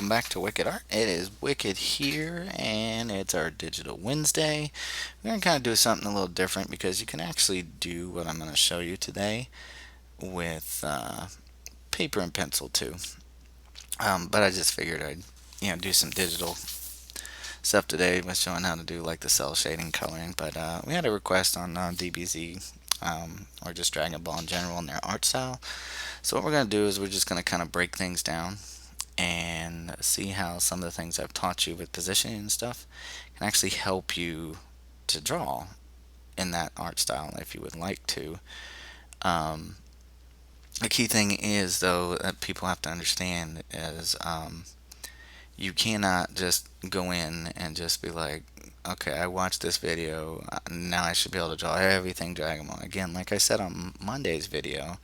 welcome back to Wicked Art. It is Wicked here, and it's our Digital Wednesday. We're going to kind of do something a little different because you can actually do what I'm going to show you today with paper and pencil too. But I just figured I'd do some digital stuff today with showing how to do like the cell shading coloring. But we had a request on DBZ or just Dragon Ball in general in their art style. So what we're going to do is we're just going to kind of break things down and see how some of the things I've taught you with positioning and stuff can actually help you to draw in that art style if you would like to. Um, the key thing is, though, that people have to understand is you cannot just go in and just be like, okay, I watched this video, now I should be able to draw everything Dragon Ball. Again, like I said on Monday's video,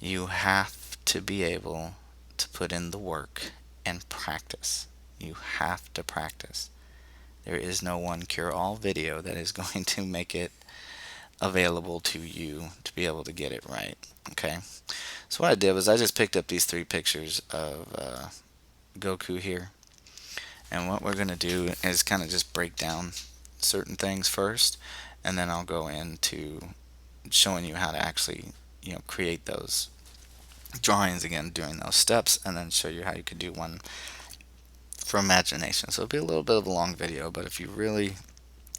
you have to be able to put in the work and practice. You have to practice. There is no one cure-all video that is going to make it available to you to be able to get it right. Okay? So what I did was I just picked up these three pictures of Goku here. And what we're going to do is kind of just break down certain things first, and then I'll go into showing you how to actually, create those drawings again, doing those steps, and then show you how you could do one for imagination. So it'll be a little bit of a long video, but if you really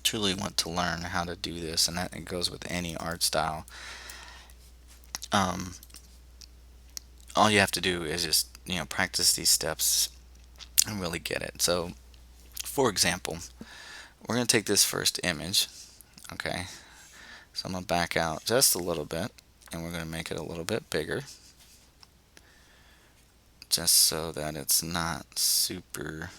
truly want to learn how to do this, and that it goes with any art style, all you have to do is just practice these steps and really get it. So for example, we're going to take this first image. Okay, so I'm going to back out just a little bit, and we're going to make it a little bit bigger, just so that it's not super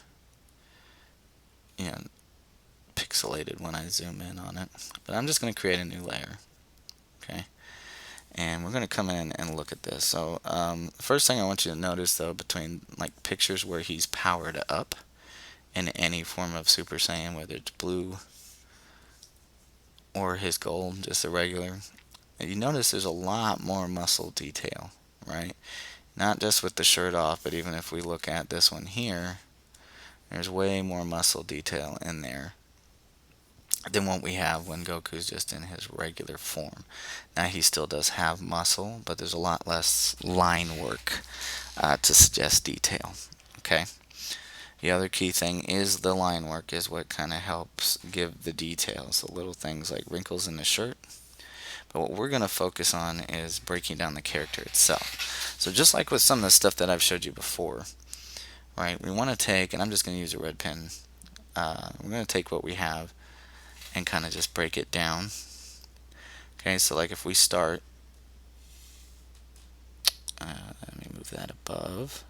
pixelated when I zoom in on it. But I'm just going to create a new layer. Okay, and we're going to come in and look at this. So the first thing I want you to notice, though, between like pictures where he's powered up in any form of Super Saiyan, whether it's blue or his gold, just a regular, you notice there's a lot more muscle detail, right? Not just with the shirt off, but even if we look at this one here, there's way more muscle detail in there than what we have when Goku's just in his regular form. Now he still does have muscle, but there's a lot less line work to suggest detail. Okay. The other key thing is the line work is what kind of helps give the details, the little things like wrinkles in the shirt. But what we're going to focus on is breaking down the character itself. So just like with some of the stuff that I've showed you before, right, we want to take, and I'm just going to use a red pen, we're going to take what we have and kind of just break it down. Okay, so like if we start, let me move that above.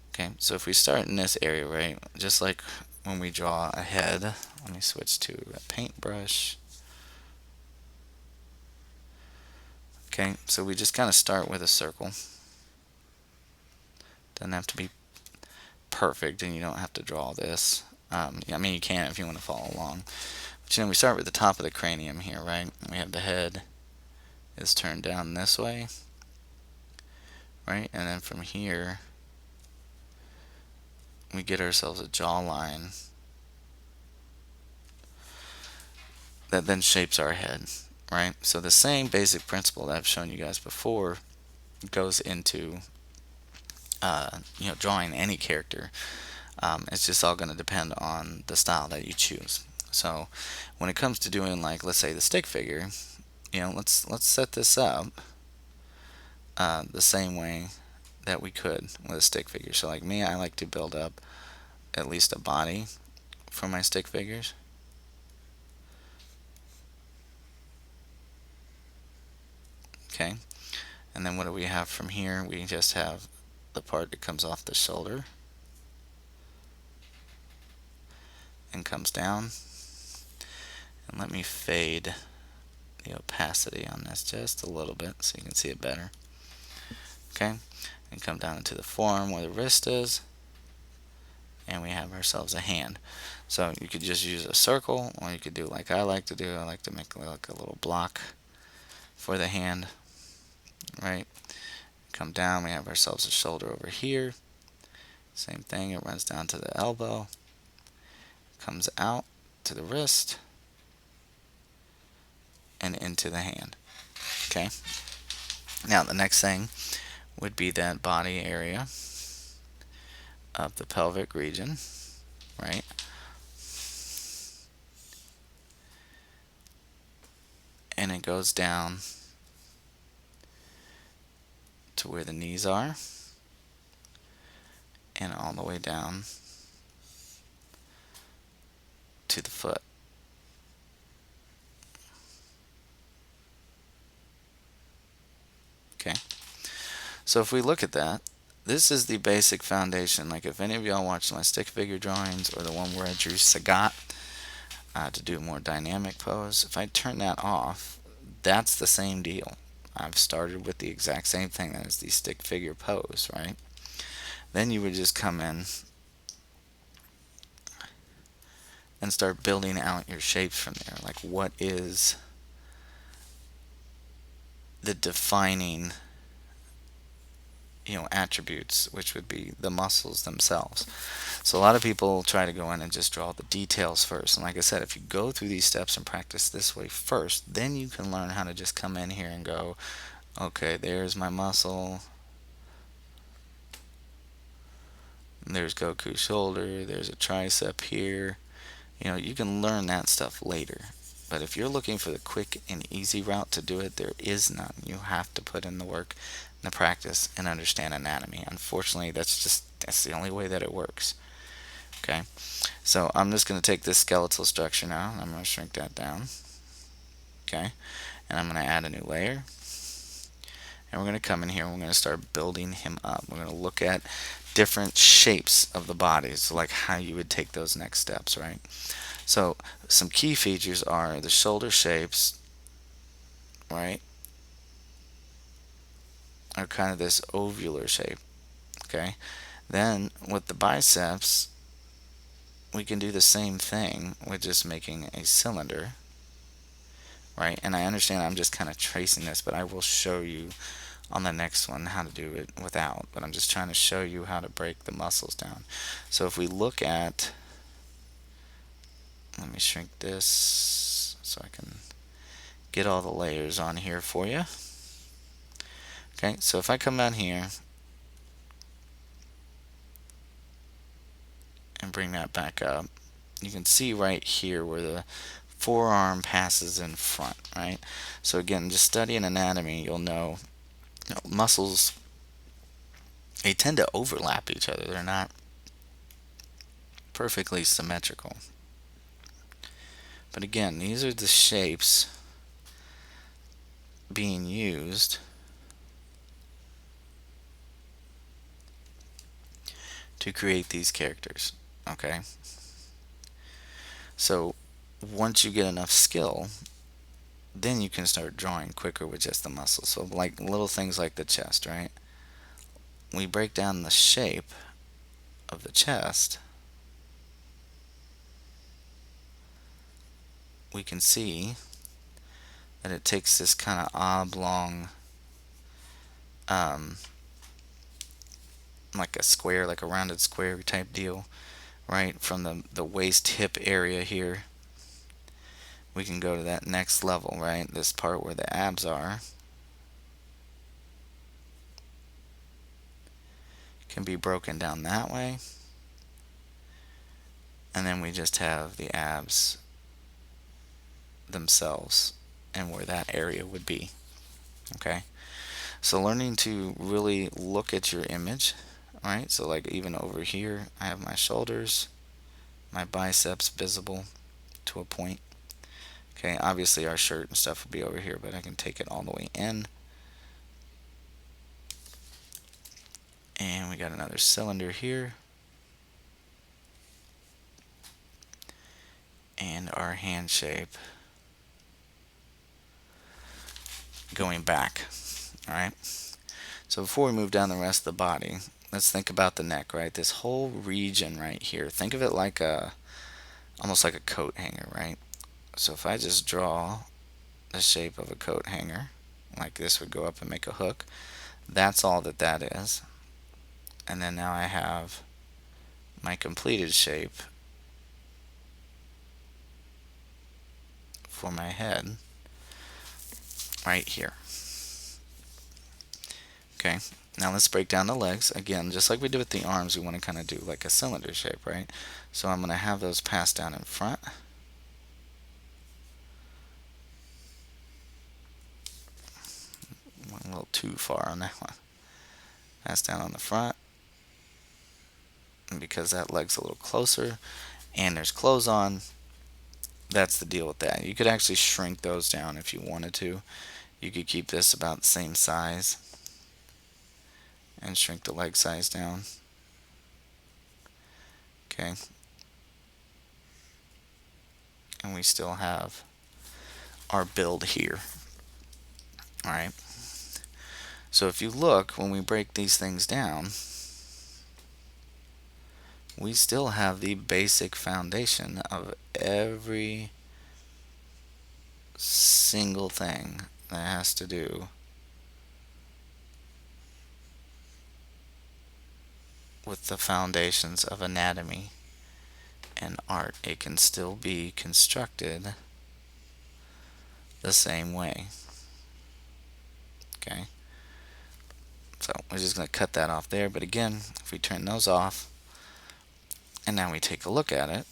Okay, so if we start in this area, right, just like when we draw a head, let me switch to a paintbrush. Okay, so we just kind of start with a circle. Doesn't have to be perfect, and you don't have to draw this. I mean, you can if you want to follow along. But we start with the top of the cranium here, right? We have the head is turned down this way, right? And then from here, we get ourselves a jawline that then shapes our head, right? So the same basic principle that I've shown you guys before goes into drawing any character. It's just all going to depend on the style that you choose. So when it comes to doing, like, let's say the stick figure, let's set this up the same way that we could with a stick figure. So like me, I like to build up at least a body for my stick figures. Okay, and then what do we have from here? We just have the part that comes off the shoulder and comes down. And let me fade the opacity on this just a little bit so you can see it better. Okay, and come down into the forearm where the wrist is, and we have ourselves a hand. So you could just use a circle, or you could do like I like to do. I like to make like a little block for the hand, right? come down, we have ourselves a shoulder over here. Same thing, it runs down to the elbow, comes out to the wrist, and into the hand. Okay. Now the next thing would be that body area of the pelvic region, right? And it goes down to where the knees are and all the way down to the foot. Okay. So if we look at that, this is the basic foundation. Like if any of y'all watched my stick figure drawings or the one where I drew Sagat to do a more dynamic pose, if I turn that off, that's the same deal. I've started with the exact same thing as the stick figure pose, right? Then you would just come in and start building out your shapes from there. Like what is the defining attributes, which would be the muscles themselves. So a lot of people try to go in and just draw the details first. And like I said, if you go through these steps and practice this way first, then you can learn how to just come in here and go, okay, there's my muscle. There's Goku's shoulder. There's a tricep here. You can learn that stuff later. But if you're looking for the quick and easy route to do it, there is none. You have to put in the work and the practice and understand anatomy. Unfortunately, that's the only way that it works. Okay, so I'm just going to take this skeletal structure now, and I'm going to shrink that down. Okay, and I'm going to add a new layer. And we're going to come in here and we're going to start building him up. We're going to look at different shapes of the body, so like how you would take those next steps, right? So some key features are the shoulder shapes, right, are kind of this ovular shape. Okay, then with the biceps, we can do the same thing with just making a cylinder, right? And I understand I'm just kind of tracing this, but I will show you on the next one how to do it without. But I'm just trying to show you how to break the muscles down. So if we look at, let me shrink this so I can get all the layers on here for you. Okay, so if I come down here and bring that back up, you can see right here where the forearm passes in front, right? So again, just studying anatomy, you'll know, muscles, they tend to overlap each other. They're not perfectly symmetrical. But again, these are the shapes being used to create these characters. Okay, so once you get enough skill, then you can start drawing quicker with just the muscles. So like little things like the chest, right? We break down the shape of the chest, we can see that it takes this kind of oblong, like a square, like a rounded square type deal, right? From the waist hip area here, we can go to that next level, right? This part where the abs are can be broken down that way. And then we just have the abs themselves and where that area would be. Okay, so learning to really look at your image, right? So like even over here, I have my shoulders, my biceps visible to a point. Okay, obviously our shirt and stuff would be over here, but I can take it all the way in. And we got another cylinder here. And our hand shape going back. Alright, so before we move down the rest of the body, let's think about the neck, right? This whole region right here, think of it like almost like a coat hanger, right? So if I just draw the shape of a coat hanger, like this would go up and make a hook, That's all that that is. And then now I have my completed shape for my head right here. Okay, now let's break down the legs. Again, just like we did with the arms, we want to kind of do like a cylinder shape, right? So I'm going to have those pass down in front. Went a little too far on that one. Pass down on the front. And because that leg's a little closer and there's clothes on, that's the deal with that. You could actually shrink those down if you wanted to. You could keep this about the same size and shrink the leg size down. Okay. And we still have our build here. Alright. So if you look, when we break these things down, we still have the basic foundation of every single thing that has to do with the foundations of anatomy and art. It can still be constructed the same way. Okay, so we're just going to cut that off there. But again, if we turn those off and now we take a look at it,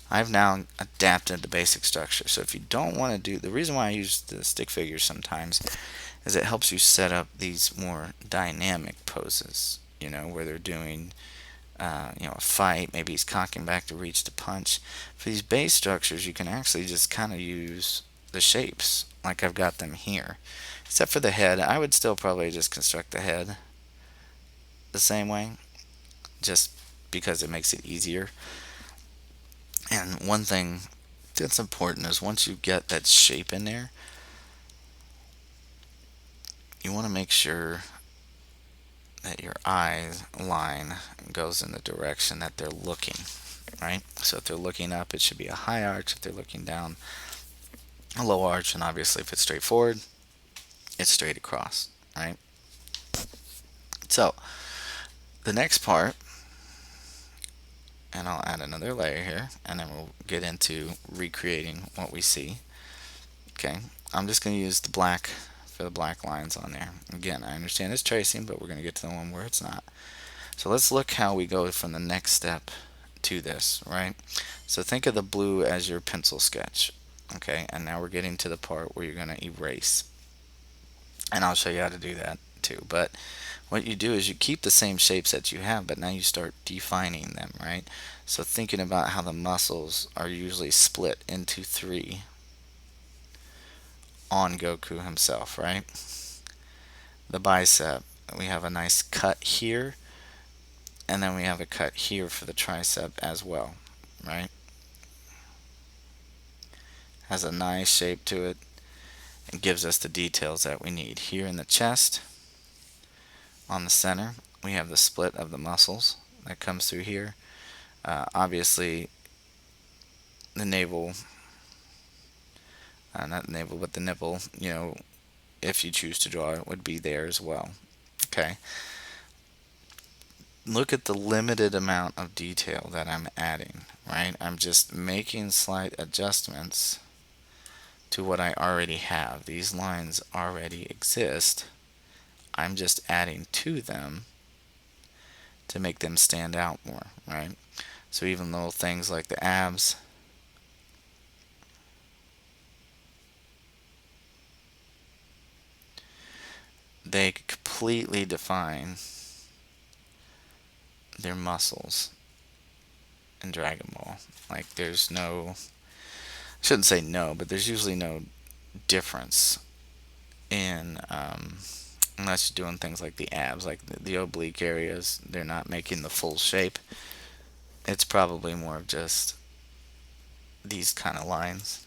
I've now adapted the basic structure. So if you don't want to do, the reason why I use the stick figures sometimes is it helps you set up these more dynamic poses, you know, where they're doing a fight. Maybe he's cocking back to reach to punch. For these base structures, you can actually just kind of use the shapes like I've got them here. Except for the head, I would still probably just construct the head the same way, just because it makes it easier. And one thing that's important is once you get that shape in there, you want to make sure that your eye line goes in the direction that they're looking, right? So if they're looking up, it should be a high arch. If they're looking down, a low arch. And obviously if it's straight forward, it's straight across, right? So the next part, and I'll add another layer here, and then we'll get into recreating what we see. Okay, I'm just going to use the black for the black lines on there. Again, I understand it's tracing, but we're going to get to the one where it's not. So let's look how we go from the next step to this, right? So think of the blue as your pencil sketch, okay? And now we're getting to the part where you're going to erase. And I'll show you how to do that too. But what you do is you keep the same shapes that you have, but now you start defining them, right? So thinking about how the muscles are usually split into three on Goku himself, right? The bicep, we have a nice cut here, and then we have a cut here for the tricep as well, right? Has a nice shape to it and gives us the details that we need. Here in the chest, on the center, we have the split of the muscles that comes through here. Obviously, the navel, not the navel, but the nipple, you know, if you choose to draw it, would be there as well. Okay. Look at the limited amount of detail that I'm adding, right? I'm just making slight adjustments to what I already have. These lines already exist. I'm just adding to them to make them stand out more, right? So even little things like the abs, they completely define their muscles in Dragon Ball. Like there's no, I shouldn't say no, but there's usually no difference in unless you're doing things like the abs, like the oblique areas, they're not making the full shape. It's probably more of just these kind of lines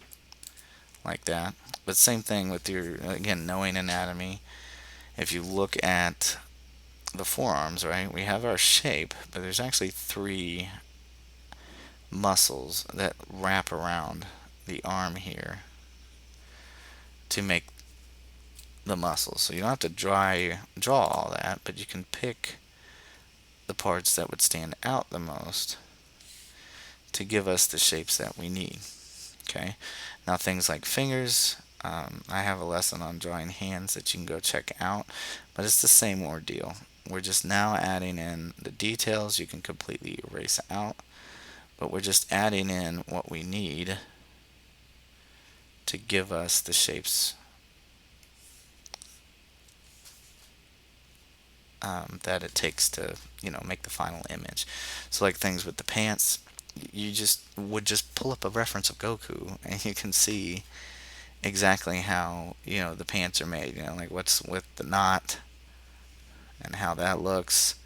like that. But same thing with your, again, knowing anatomy. If you look at the forearms, right, we have our shape, but there's actually three muscles that wrap around the arm here to make the muscles. So you don't have to draw all that, but you can pick the parts that would stand out the most to give us the shapes that we need. Okay. Now things like fingers, I have a lesson on drawing hands that you can go check out, but it's the same ordeal. We're just now adding in the details you can completely erase out, but we're just adding in what we need to give us the shapes that it takes to, make the final image. So like things with the pants, you just pull up a reference of Goku and you can see exactly how, the pants are made, like what's with the knot and how that looks,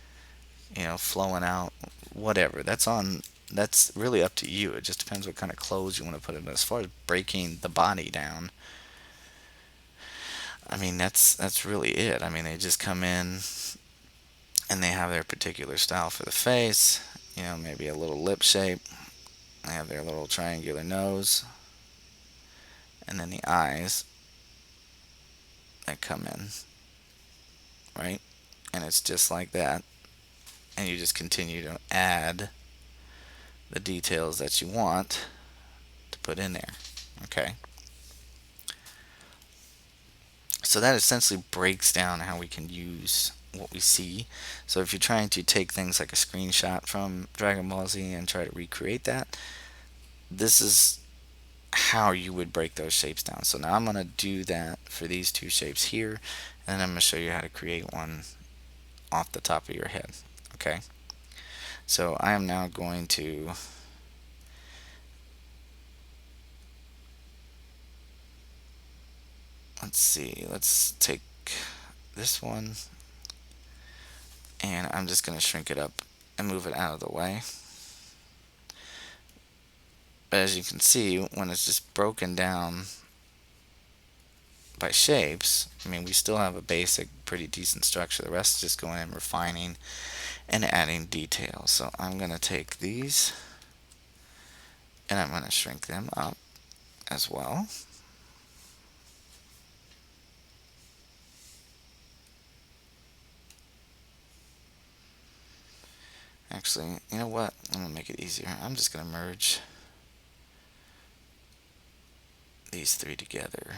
flowing out, whatever. That's really up to you. It just depends what kind of clothes you want to put in. As far as breaking the body down, I mean, that's really it. I mean, they just come in and they have their particular style for the face, maybe a little lip shape. They have their little triangular nose, and then the eyes that come in, right? And it's just like that. And you just continue to add the details that you want to put in there. Okay. So that essentially breaks down how we can use what we see. So if you're trying to take things like a screenshot from Dragon Ball Z and try to recreate that, this is how you would break those shapes down. So now I'm going to do that for these two shapes here, and then I'm going to show you how to create one off the top of your head. Okay. So I am now going to let's take this one, and I'm just going to shrink it up and move it out of the way. But as you can see, when it's just broken down by shapes, I mean, we still have a basic, pretty decent structure. The rest is just going and refining and adding details. So I'm going to take these and I'm going to shrink them up as well. Actually, you know what? I'm going to make it easier. I'm just going to merge these three together.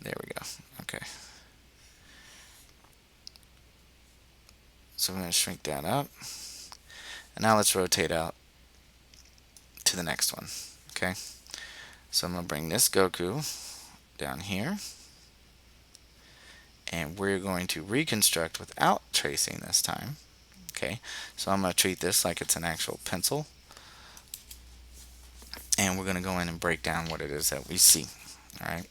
There we go. Okay. So I'm going to shrink that up. And now let's rotate out to the next one. Okay. So I'm going to bring this Goku down here. And we're going to reconstruct without tracing this time. Okay. So I'm going to treat this like it's an actual pencil. And we're going to go in and break down what it is that we see. Alright.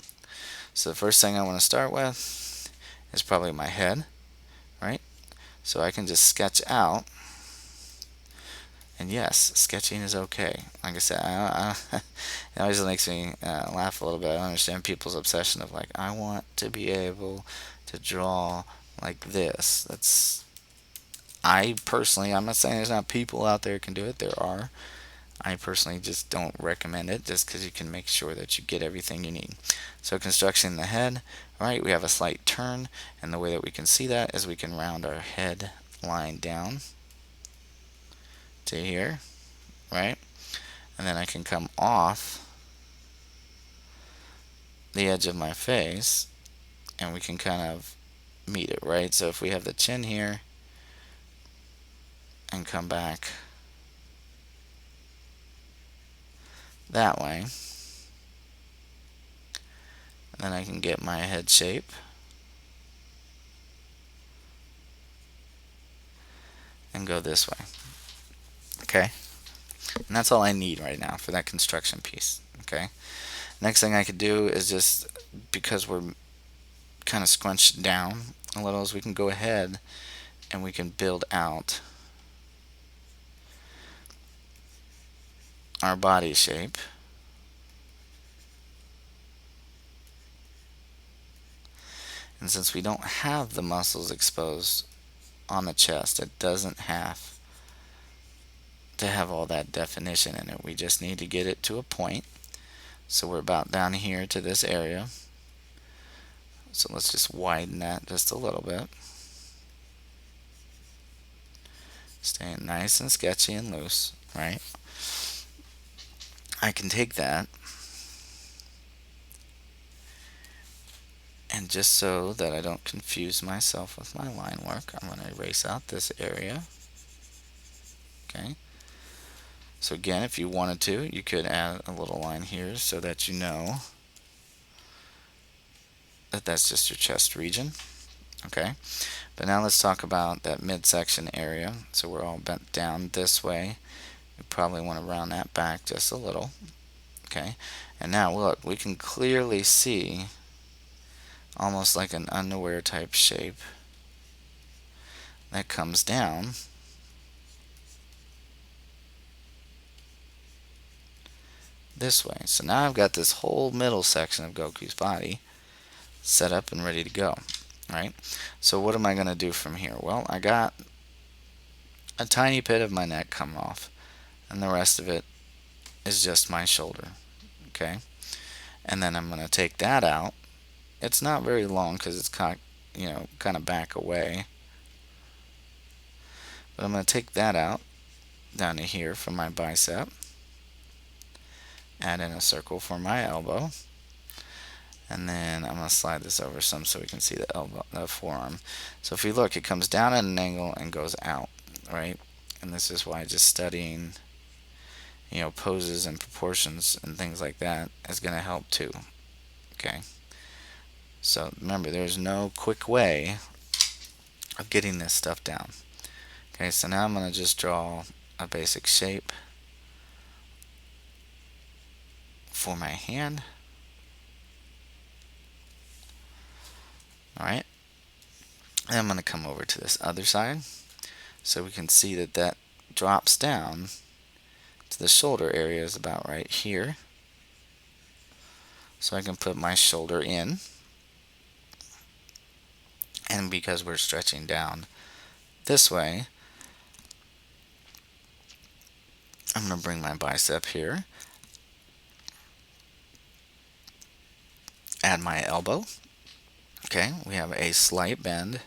So the first thing I want to start with is probably my head. Right. So I can just sketch out. And yes, sketching is okay. Like I said, it always makes me laugh a little bit. I don't understand people's obsession of like, I want to be able to draw like this. I personally, I'm not saying there's not people out there who can do it. There are. I personally just don't recommend it, just because you can make sure that you get everything you need. So construction the head, right? We have a slight turn, and the way that we can see that is we can round our head line down to here, right? And then I can come off the edge of my face and we can kind of meet it, right? So if we have the chin here and come back that way, and then I can get my head shape. And go this way. Okay? And that's all I need right now for that construction piece. Okay? Next thing I could do is just, because we're kind of scrunched down a little, is we can go ahead and we can build out our body shape. And since we don't have the muscles exposed on the chest, it doesn't have to have all that definition in it. We just need to get it to a point. So we're about down here to this area. So let's just widen that just a little bit. Staying nice and sketchy and loose, right? I can take that, and just so that I don't confuse myself with my line work, I'm going to erase out this area. Okay. So again, if you wanted to, you could add a little line here so that you know that that's just your chest region. Okay. But now let's talk about that midsection area. So we're all bent down this way. We probably want to round that back just a little. Okay. And now look, we can clearly see almost like an underwear type shape that comes down this way. So now I've got this whole middle section of Goku's body set up and ready to go. Right? So what am I going to do from here? Well, I got a tiny bit of my neck come off, and the rest of it is just my shoulder. Okay? And then I'm going to take that out. It's not very long because it's kind of back away. But I'm going to take that out down to here from my bicep. Add in a circle for my elbow. And then I'm going to slide this over some so we can see the forearm. So if you look, it comes down at an angle and goes out, right? And this is why just studying, poses and proportions and things like that is going to help too. Okay. So remember, there's no quick way of getting this stuff down. Okay, so now I'm going to just draw a basic shape for my hand. Alright, and I'm going to come over to this other side so we can see that that drops down to the shoulder area is about right here. So I can put my shoulder in, and because we're stretching down this way, I'm going to bring my bicep here, add my elbow. Okay, we have a slight bend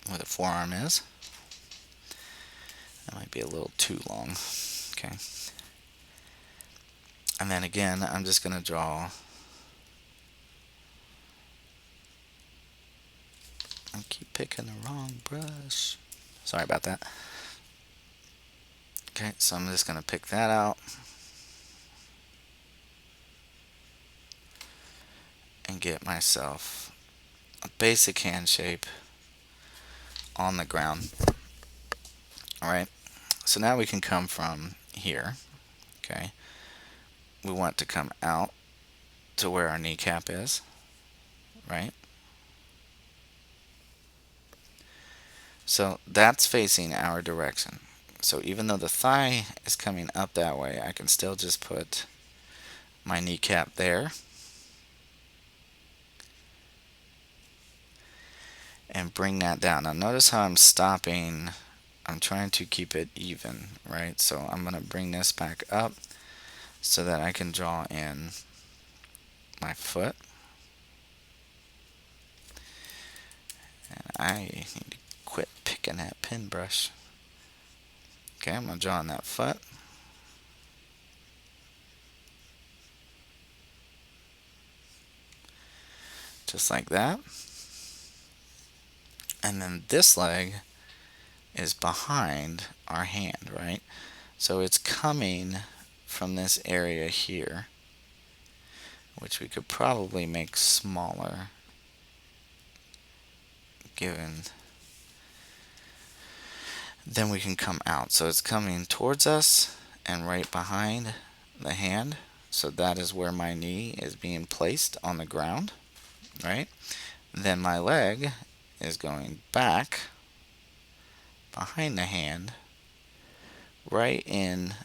where the forearm is. That might be a little too long. Okay. And then again, I'm just going to draw. I keep picking the wrong brush. Sorry about that. Okay, so I'm just going to pick that out. And get myself a basic hand shape on the ground. Alright, so now we can come from here. Okay, we want to come out to where our kneecap is, right? So that's facing our direction. So even though the thigh is coming up that way, I can still just put my kneecap there. And bring that down. Now notice how I'm stopping. I'm trying to keep it even, right? So I'm going to bring this back up so that I can draw in my foot. And I need to quit picking that pin brush. Okay, I'm going to draw in that foot. Just like that. And then this leg is behind our hand, right? So it's coming from this area here, which we could probably make smaller given. Then we can come out. So it's coming towards us and right behind the hand. So that is where my knee is being placed on the ground, right? Then my leg is going back behind the hand, right in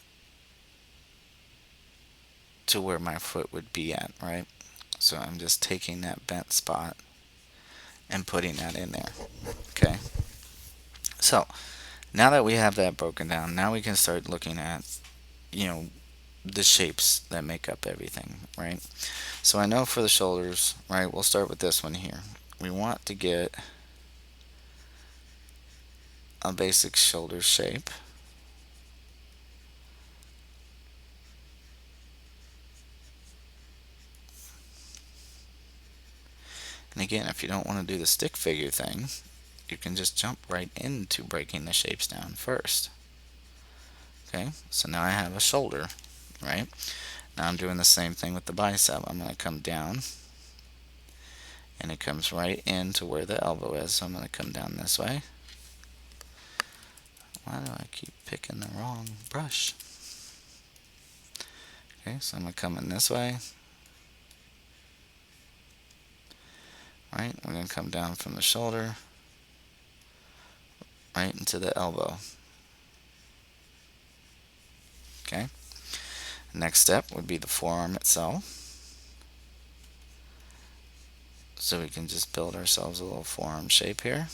to where my foot would be at, right? So I'm just taking that bent spot and putting that in there. Okay. So now that we have that broken down, now we can start looking at, the shapes that make up everything, right? So I know for the shoulders, right, we'll start with this one here. We want to get a basic shoulder shape. And again, if you don't want to do the stick figure thing, you can just jump right into breaking the shapes down first. Okay, so now I have a shoulder, right? Now I'm doing the same thing with the bicep. I'm going to come down, and it comes right into where the elbow is. So I'm going to come down this way. Why do I keep picking the wrong brush? Okay, so I'm going to come in this way. Right, we're going to come down from the shoulder right into the elbow. Okay, next step would be the forearm itself. So we can just build ourselves a little forearm shape here.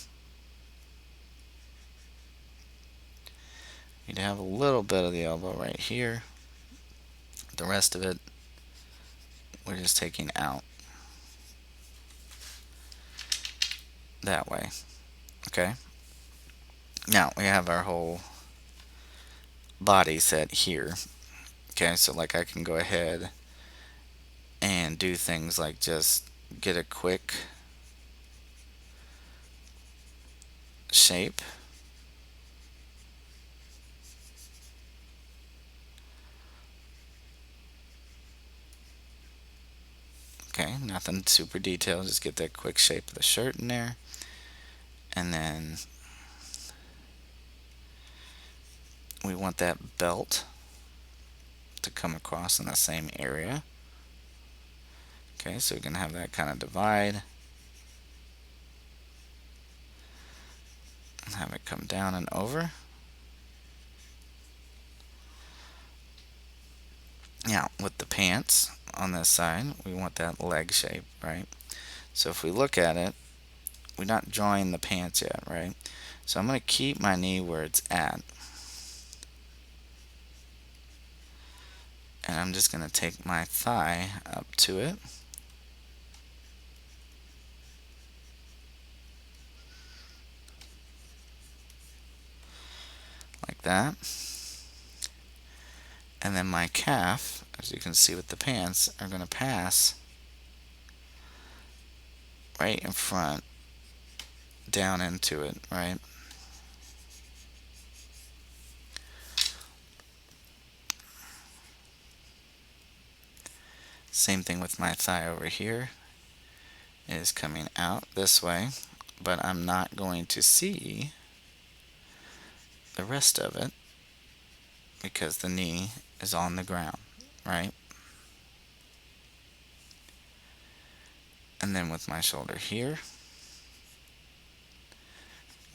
You'd have a little bit of the elbow right here. The rest of it, we're just taking out that way. Okay. Now we have our whole body set here. Okay, so like I can go ahead and do things like just get a quick shape. Okay, nothing super detailed, just get that quick shape of the shirt in there. And then we want that belt to come across in the same area. Okay, so we can have that kind of divide. And have it come down and over. Now, with the pants on this side, we want that leg shape, right? So if we look at it, we're not drawing the pants yet, right? So I'm going to keep my knee where it's at. And I'm just going to take my thigh up to it. Like that. And then my calf, as you can see with the pants, are going to pass right in front, down into it, right? Same thing with my thigh over here. It is coming out this way, but I'm not going to see the rest of it because the knee is on the ground, right? And then with my shoulder here,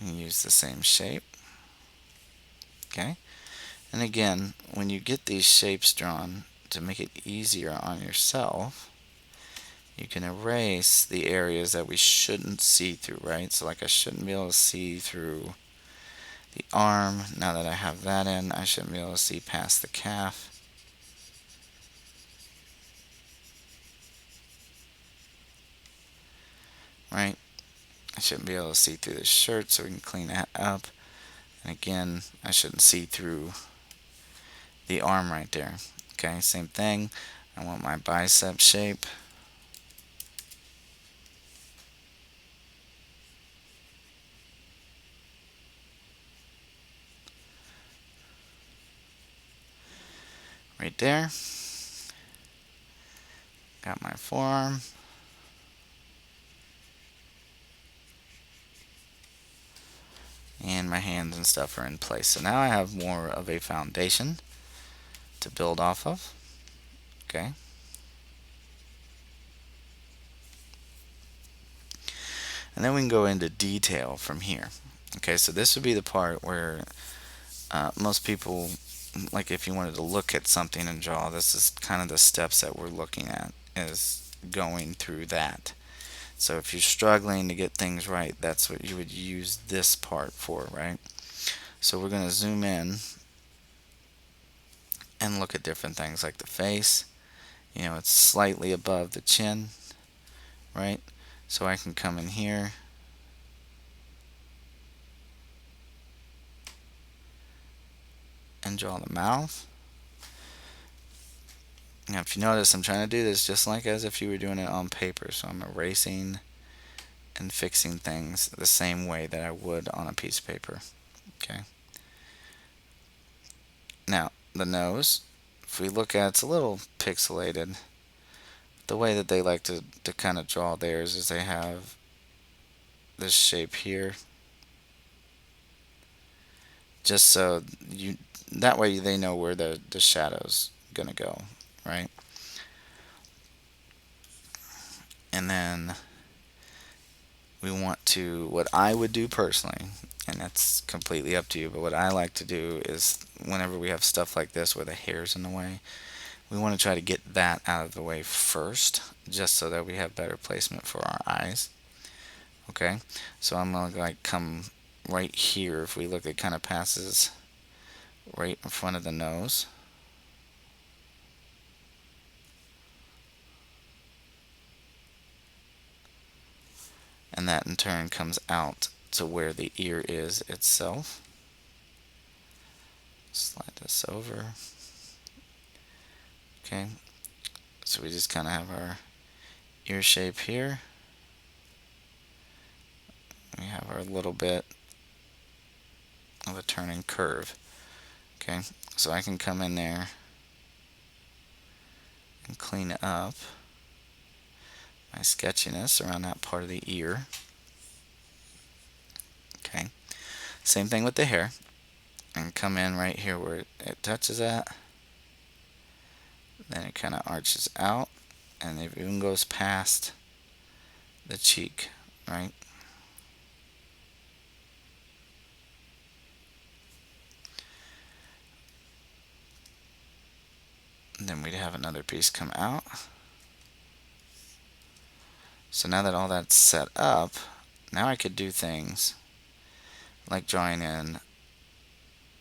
you use the same shape. Okay? And again, when you get these shapes drawn, to make it easier on yourself, you can erase the areas that we shouldn't see through, right? So like I shouldn't be able to see through the arm. Now that I have that in, I shouldn't be able to see past the calf. Right? I shouldn't be able to see through the shirt, so we can clean that up. And again, I shouldn't see through the arm right there. Okay, same thing. I want my bicep shape. Right there. Got my forearm. And my hands and stuff are in place. So now I have more of a foundation to build off of. Okay. And then we can go into detail from here. Okay, so this would be the part where most people, like if you wanted to look at something and draw, this is kind of the steps that we're looking at, is going through that. So if you're struggling to get things right, that's what you would use this part for, right? So we're going to zoom in, and look at different things like the face. It's slightly above the chin, right? So I can come in here and draw the mouth. Now, if you notice, I'm trying to do this just like as if you were doing it on paper. So I'm erasing and fixing things the same way that I would on a piece of paper. Okay. Now, the nose, if we look at, it's a little pixelated. The way that they like to kind of draw theirs is they have this shape here, just so that way they know where the shadow's gonna go, right? And then we want to, what I would do personally, and that's completely up to you, but what I like to do is whenever we have stuff like this where the hair's in the way, we want to try to get that out of the way first, just so that we have better placement for our eyes. Okay, so I'm gonna like come right here. If we look, it kind of passes right in front of the nose. And that in turn comes out to where the ear is itself. Slide this over. Okay, so we just kind of have our ear shape here. We have our little bit of a turning curve. Okay, so I can come in there and clean up my sketchiness around that part of the ear. Okay, same thing with the hair. And come in right here where it touches at. Then it kind of arches out, and it even goes past the cheek, right? And then we'd have another piece come out. So now that all that's set up, now I could do things like drawing in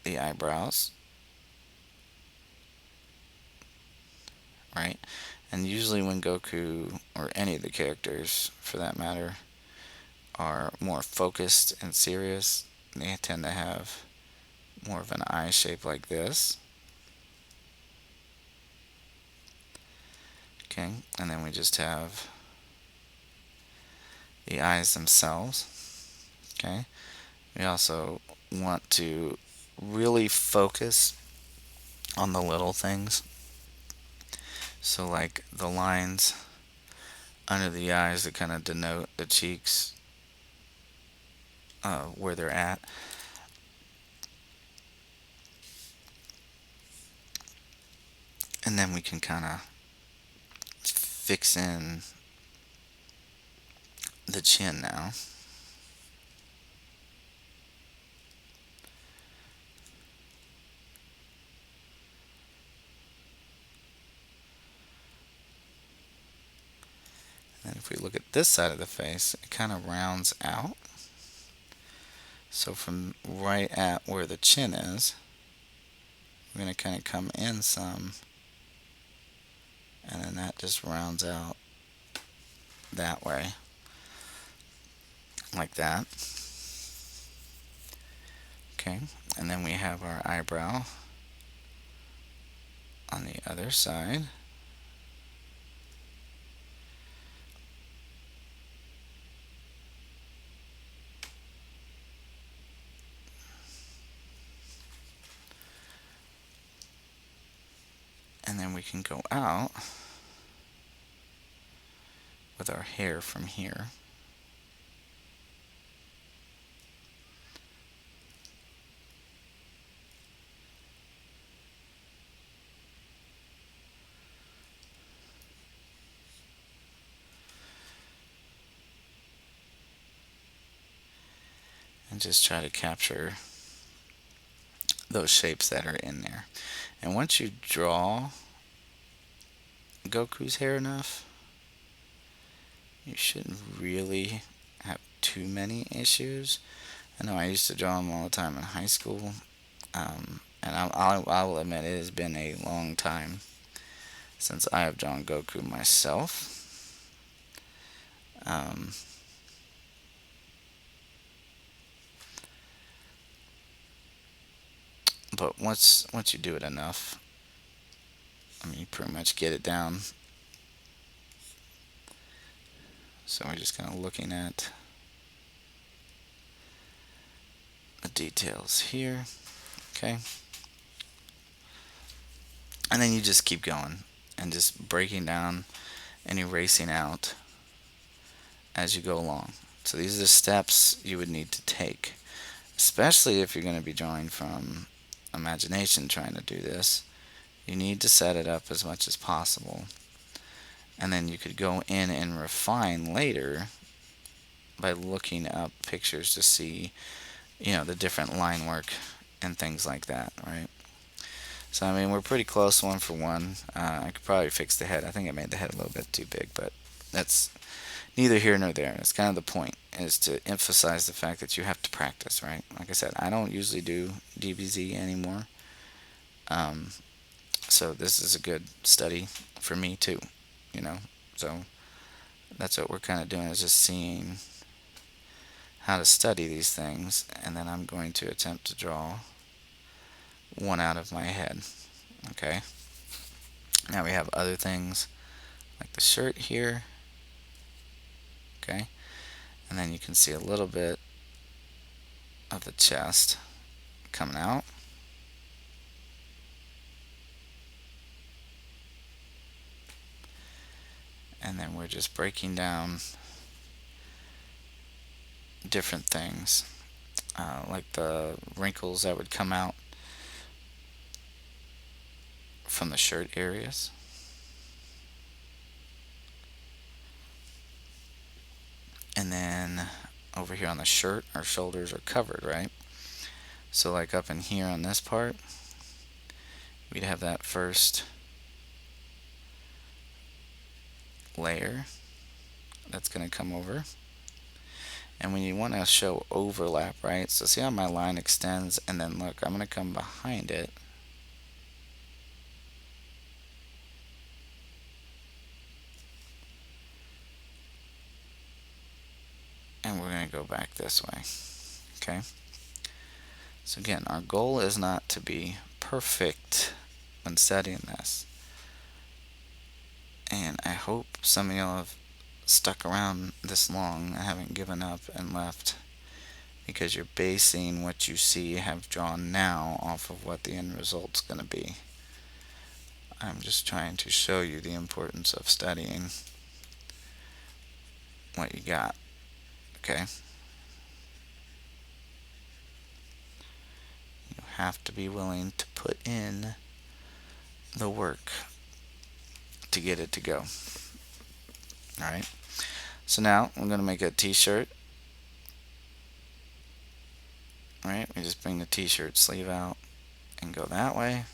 the eyebrows, right? And usually when Goku, or any of the characters for that matter, are more focused and serious, they tend to have more of an eye shape like this. Okay, and then we just have the eyes themselves. Okay, we also want to really focus on the little things. So like the lines under the eyes that kind of denote the cheeks, where they're at. And then we can kind of fix in the chin now. And if we look at this side of the face, it kind of rounds out. So from right at where the chin is, we're going to kind of come in some, and then that just rounds out that way, like that. Okay, and then we have our eyebrow on the other side. And then we can go out with our hair from here. And just try to capture those shapes that are in there. And once you draw Goku's hair enough, you shouldn't really have too many issues. I know I used to draw them all the time in high school. And I'll admit it has been a long time since I have drawn Goku myself. Um, but once you do it enough, I mean, you pretty much get it down. So we're just kind of looking at the details here. Okay. And then you just keep going and just breaking down and erasing out as you go along. So these are the steps you would need to take, especially if you're going to be drawing from imagination trying to do this. You need to set it up as much as possible. And then you could go in and refine later by looking up pictures to see, the different line work and things like that, right? So, I mean, we're pretty close one for one. I could probably fix the head. I think I made the head a little bit too big, but that's neither here nor there. It's kind of the point, is to emphasize the fact that you have to practice, right? Like I said, I don't usually do DBZ anymore. So this is a good study for me too, So that's what we're kind of doing, is just seeing how to study these things, and then I'm going to attempt to draw one out of my head. Okay. Now we have other things like the shirt here. Okay. And then you can see a little bit of the chest coming out. And then we're just breaking down different things, like the wrinkles that would come out from the shirt areas. And then over here on the shirt, our shoulders are covered, right? So like up in here on this part, we'd have that first layer that's going to come over. And when you want to show overlap, right? So see how my line extends, and then look, I'm going to come behind it. And we're going to go back this way. Okay? So again, our goal is not to be perfect when studying this. And I hope some of y'all have stuck around this long and haven't given up and left, because you're basing what you see have drawn now off of what the end result's going to be. I'm just trying to show you the importance of studying what you got. Okay? You have to be willing to put in the work to get it to go. Alright? So now I'm going to make a t-shirt. Alright, we just bring the t-shirt sleeve out and go that way.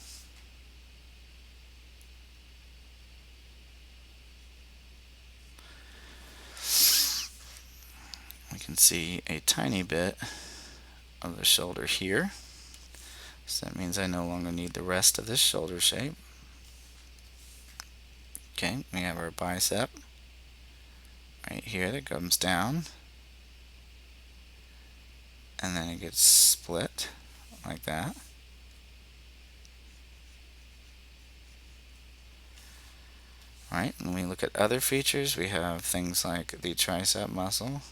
We can see a tiny bit of the shoulder here. So that means I no longer need the rest of this shoulder shape. Okay, we have our bicep right here that comes down, and then it gets split like that. Alright, when we look at other features, we have things like the tricep muscle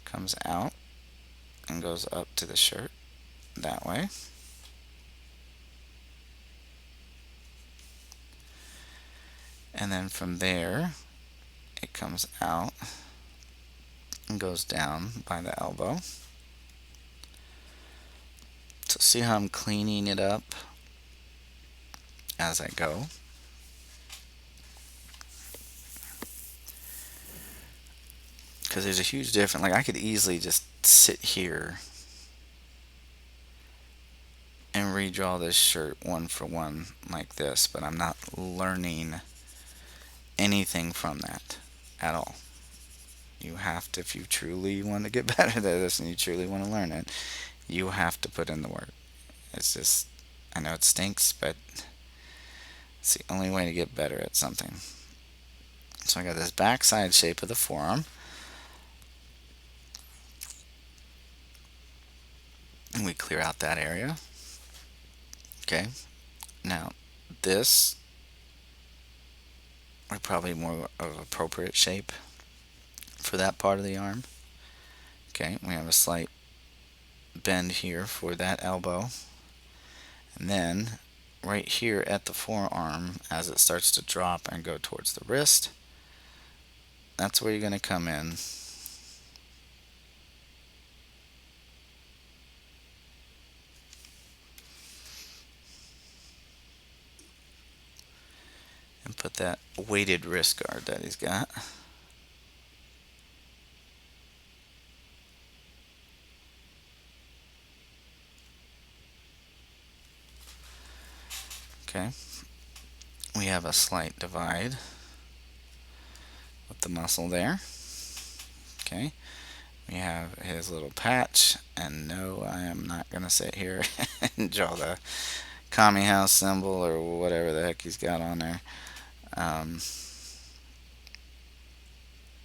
comes out and goes up to the shirt that way. And then from there, it comes out and goes down by the elbow. So see how I'm cleaning it up as I go. Because there's a huge difference. Like, I could easily just sit here and redraw this shirt one for one like this, but I'm not learning anything from that at all. You have to, if you truly want to get better at this and you truly want to learn it, you have to put in the work. It's just, I know it stinks, but it's the only way to get better at something. So I got this backside shape of the forearm. And we clear out that area. Okay. Now, this are probably more of appropriate shape for that part of the arm. Okay, we have a slight bend here for that elbow. And then right here at the forearm, as it starts to drop and go towards the wrist, that's where you're going to come in and put that weighted wrist guard that he's got. Okay, we have a slight divide with the muscle there. Okay, we have his little patch, and no, I am not going to sit here and draw the commie house symbol or whatever the heck he's got on there.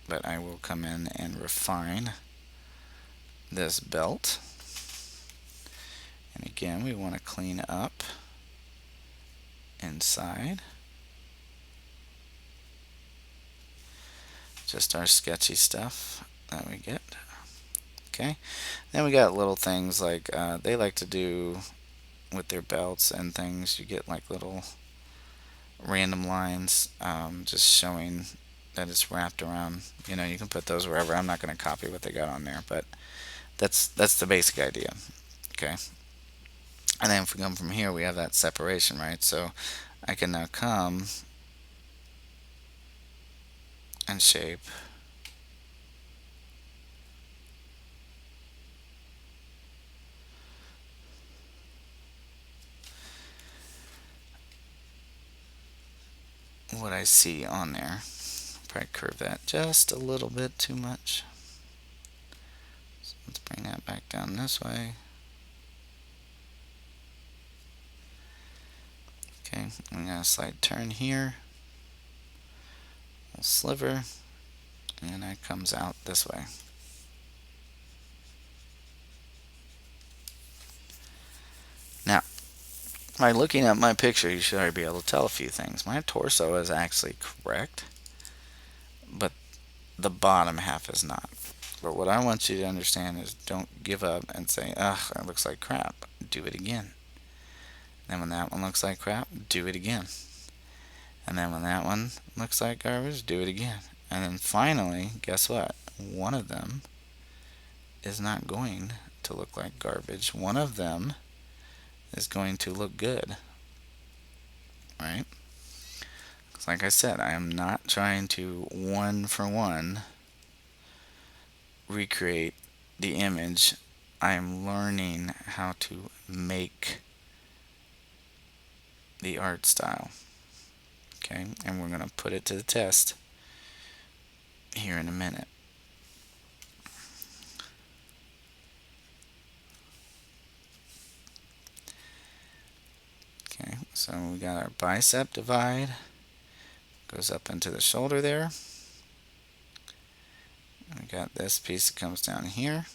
But I will come in and refine this belt. And again, we want to clean up inside. Just our sketchy stuff that we get. Okay. Then we got little things like they like to do with their belts and things. You get like little random lines just showing that it's wrapped around. You know, you can put those wherever. I'm not going to copy what they got on there, but that's the basic idea. Okay. And then if we come from here, we have that separation, right? So I can now come and shape what I see on there. Probably curve that just a little bit too much. So let's bring that back down this way. Okay, we got a slight turn here. Little sliver. And that comes out this way. Now, by looking at my picture, you should already be able to tell a few things. My torso is actually correct, but the bottom half is not. But what I want you to understand is don't give up and say, ugh, that looks like crap. Do it again. Then when that one looks like crap, do it again. And then when that one looks like garbage, do it again. And then finally, guess what? One of them is not going to look like garbage. One of them is going to look good. Right? Because like I said, I am not trying to one for one recreate the image. I am learning how to make the art style. Okay, and we're going to put it to the test here in a minute. Okay, so we got our bicep divide, goes up into the shoulder there. We got this piece that comes down here.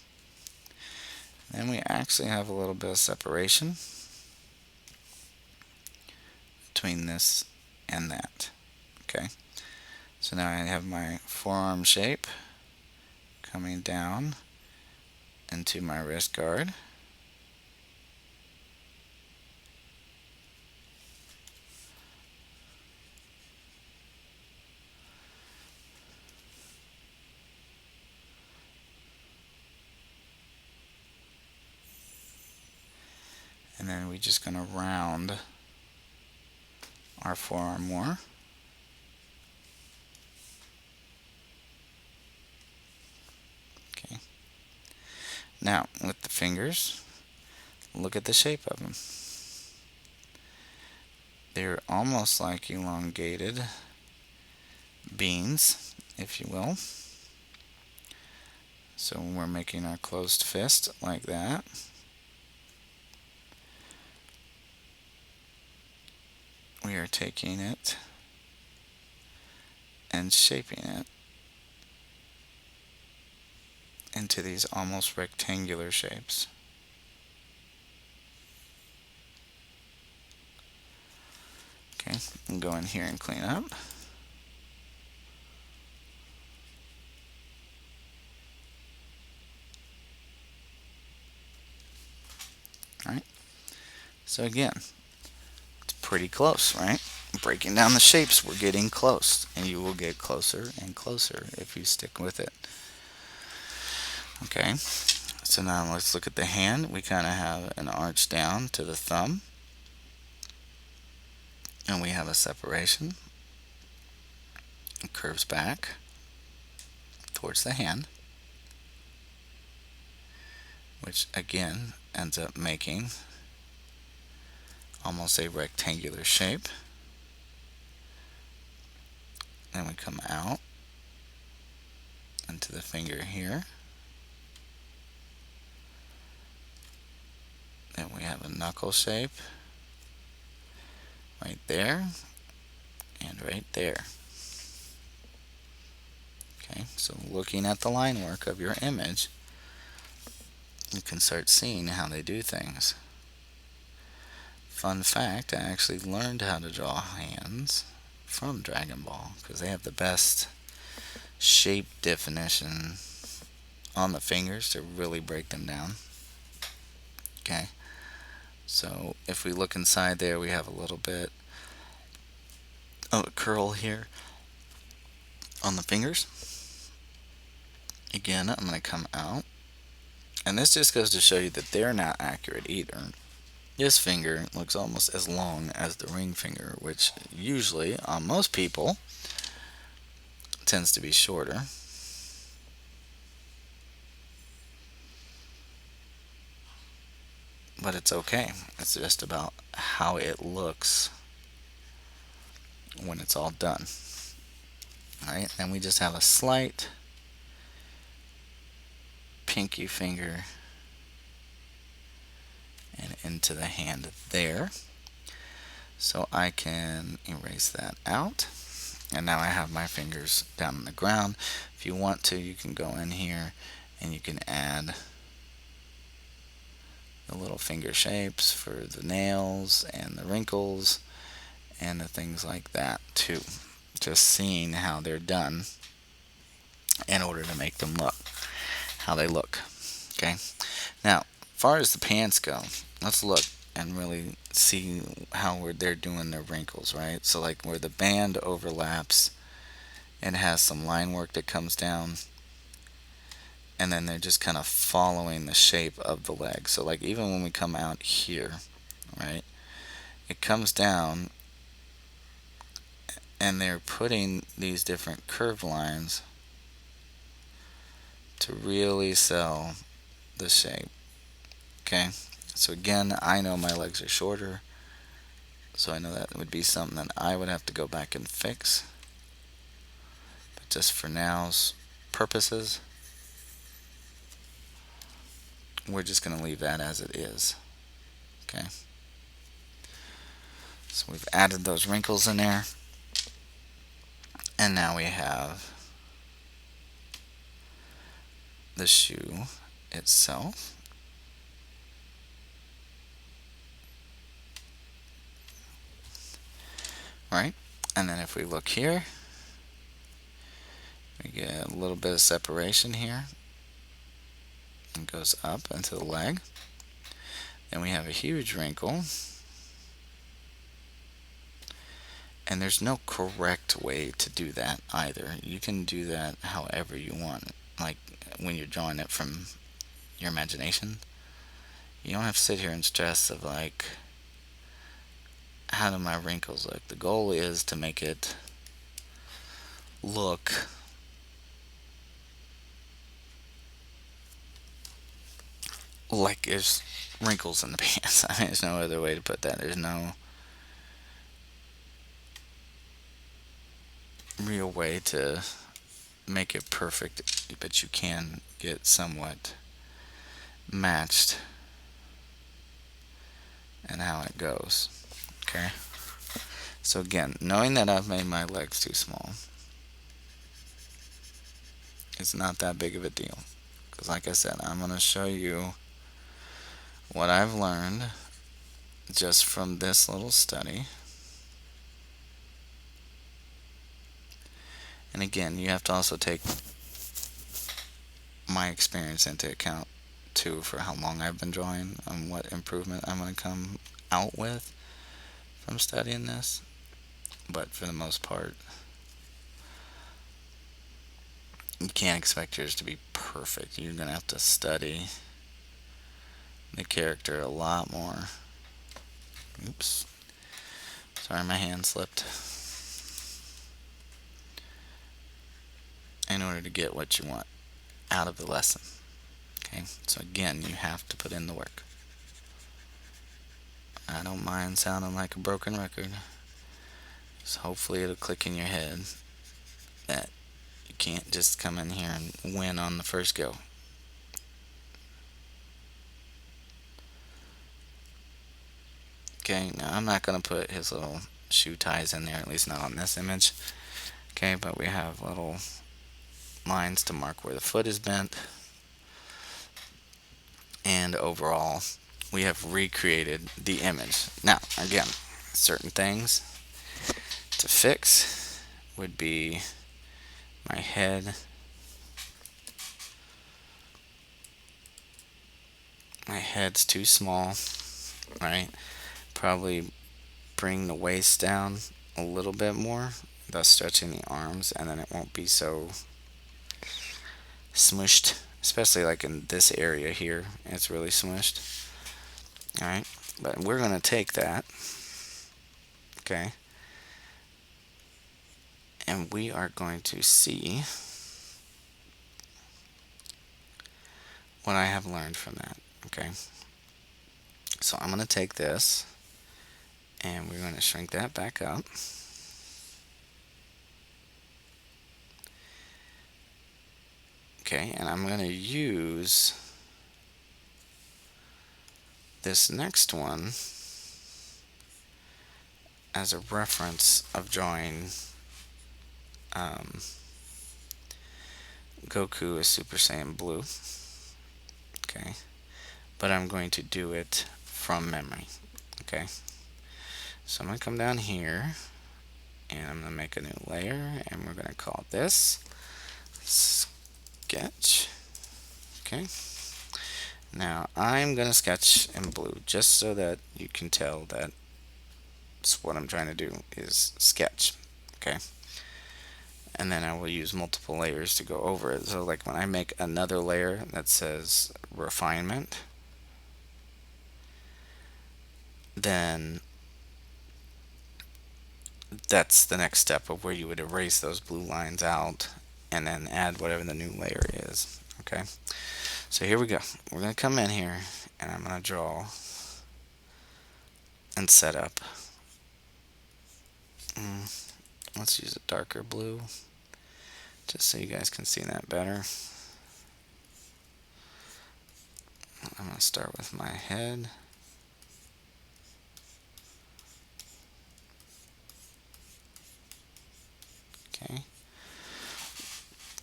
Then we actually have a little bit of separation between this and that. Okay, so now I have my forearm shape coming down into my wrist guard. And then we're just going to round our forearm more. Okay. Now, with the fingers, look at the shape of them. They're almost like elongated beans, if you will. So when we're making our closed fist like that, we are taking it and shaping it into these almost rectangular shapes. Okay, I'll go in here and clean up. Alright, so again, it's pretty close, right? Breaking down the shapes, we're getting close, and you will get closer and closer if you stick with it. Okay, so now let's look at the hand. We kind of have an arch down to the thumb, and we have a separation. It curves back towards the hand, which again ends up making almost a rectangular shape. Then we come out into the finger here. Then we have a knuckle shape right there and right there. Okay, so looking at the line work of your image, you can start seeing how they do things. Fun fact, I actually learned how to draw hands from Dragonball because they have the best shape definition on the fingers to really break them down. Okay, so if we look inside there, we have a little bit of a curl here on the fingers. Again, I'm going to come out, and this just goes to show you that they're not accurate either. This finger looks almost as long as the ring finger, which usually on most people tends to be shorter. But it's okay. It's just about how it looks when it's all done. Alright, and we just have a slight pinky finger and into the hand there. So I can erase that out. And now I have my fingers down on the ground. If you want to, you can go in here and you can add the little finger shapes for the nails and the wrinkles and the things like that too. Just seeing how they're done in order to make them look how they look. Okay, now as far as the pants go, let's look and really see how they're doing their wrinkles, right? So like where the band overlaps and has some line work that comes down, and then they're just kind of following the shape of the leg. So like even when we come out here, right, it comes down and they're putting these different curve lines to really sell the shape. Okay, so again, I know my legs are shorter, so I know that would be something that I would have to go back and fix. But just for now's purposes, we're just going to leave that as it is. Okay, so we've added those wrinkles in there, and now we have the shoe itself. Right, and then if we look here, we get a little bit of separation here. It goes up into the leg. Then we have a huge wrinkle. And there's no correct way to do that either. You can do that however you want. Like when you're drawing it from your imagination, you don't have to sit here and stress of like, how do my wrinkles look? The goal is to make it look like there's wrinkles in the pants. I mean, there's no other way to put that. There's no real way to make it perfect, but you can get somewhat matched in how it goes. Okay, So again, knowing that I've made my legs too small, it's not that big of a deal. Because like I said, I'm going to show you what I've learned just from this little study. And again, you have to also take my experience into account too, for how long I've been drawing and what improvement I'm going to come out with from studying this. But for the most part, you can't expect yours to be perfect. You're going to have to study the character a lot more. Oops. Sorry, my hand slipped. In order to get what you want out of the lesson. Okay, so again, you have to put in the work. I don't mind sounding like a broken record. So hopefully it'll click in your head that you can't just come in here and win on the first go. Okay, now I'm not going to put his little shoe ties in there, at least not on this image. Okay, but we have little lines to mark where the foot is bent. And overall, we have recreated the image. Now, again, certain things to fix would be my head. My head's too small, right? Probably bring the waist down a little bit more, thus stretching the arms, and then it won't be so smushed, especially like in this area here. It's really smushed. Alright, but we're going to take that, okay, and we are going to see what I have learned from that, okay? So I'm going to take this, and we're going to shrink that back up. Okay, and I'm going to use this next one as a reference of drawing Goku as Super Saiyan Blue. Okay, but I'm going to do it from memory. Okay, so I'm going to come down here and I'm going to make a new layer, and we're going to call this Sketch. Okay, now I'm going to sketch in blue just so that you can tell that what I'm trying to do is sketch. Okay, and then I will use multiple layers to go over it. So like when I make another layer that says refinement, then that's the next step of where you would erase those blue lines out and then add whatever the new layer is. Okay, so here we go. We're going to come in here and I'm going to draw and set up. Let's use a darker blue just so you guys can see that better. I'm going to start with my head. Okay.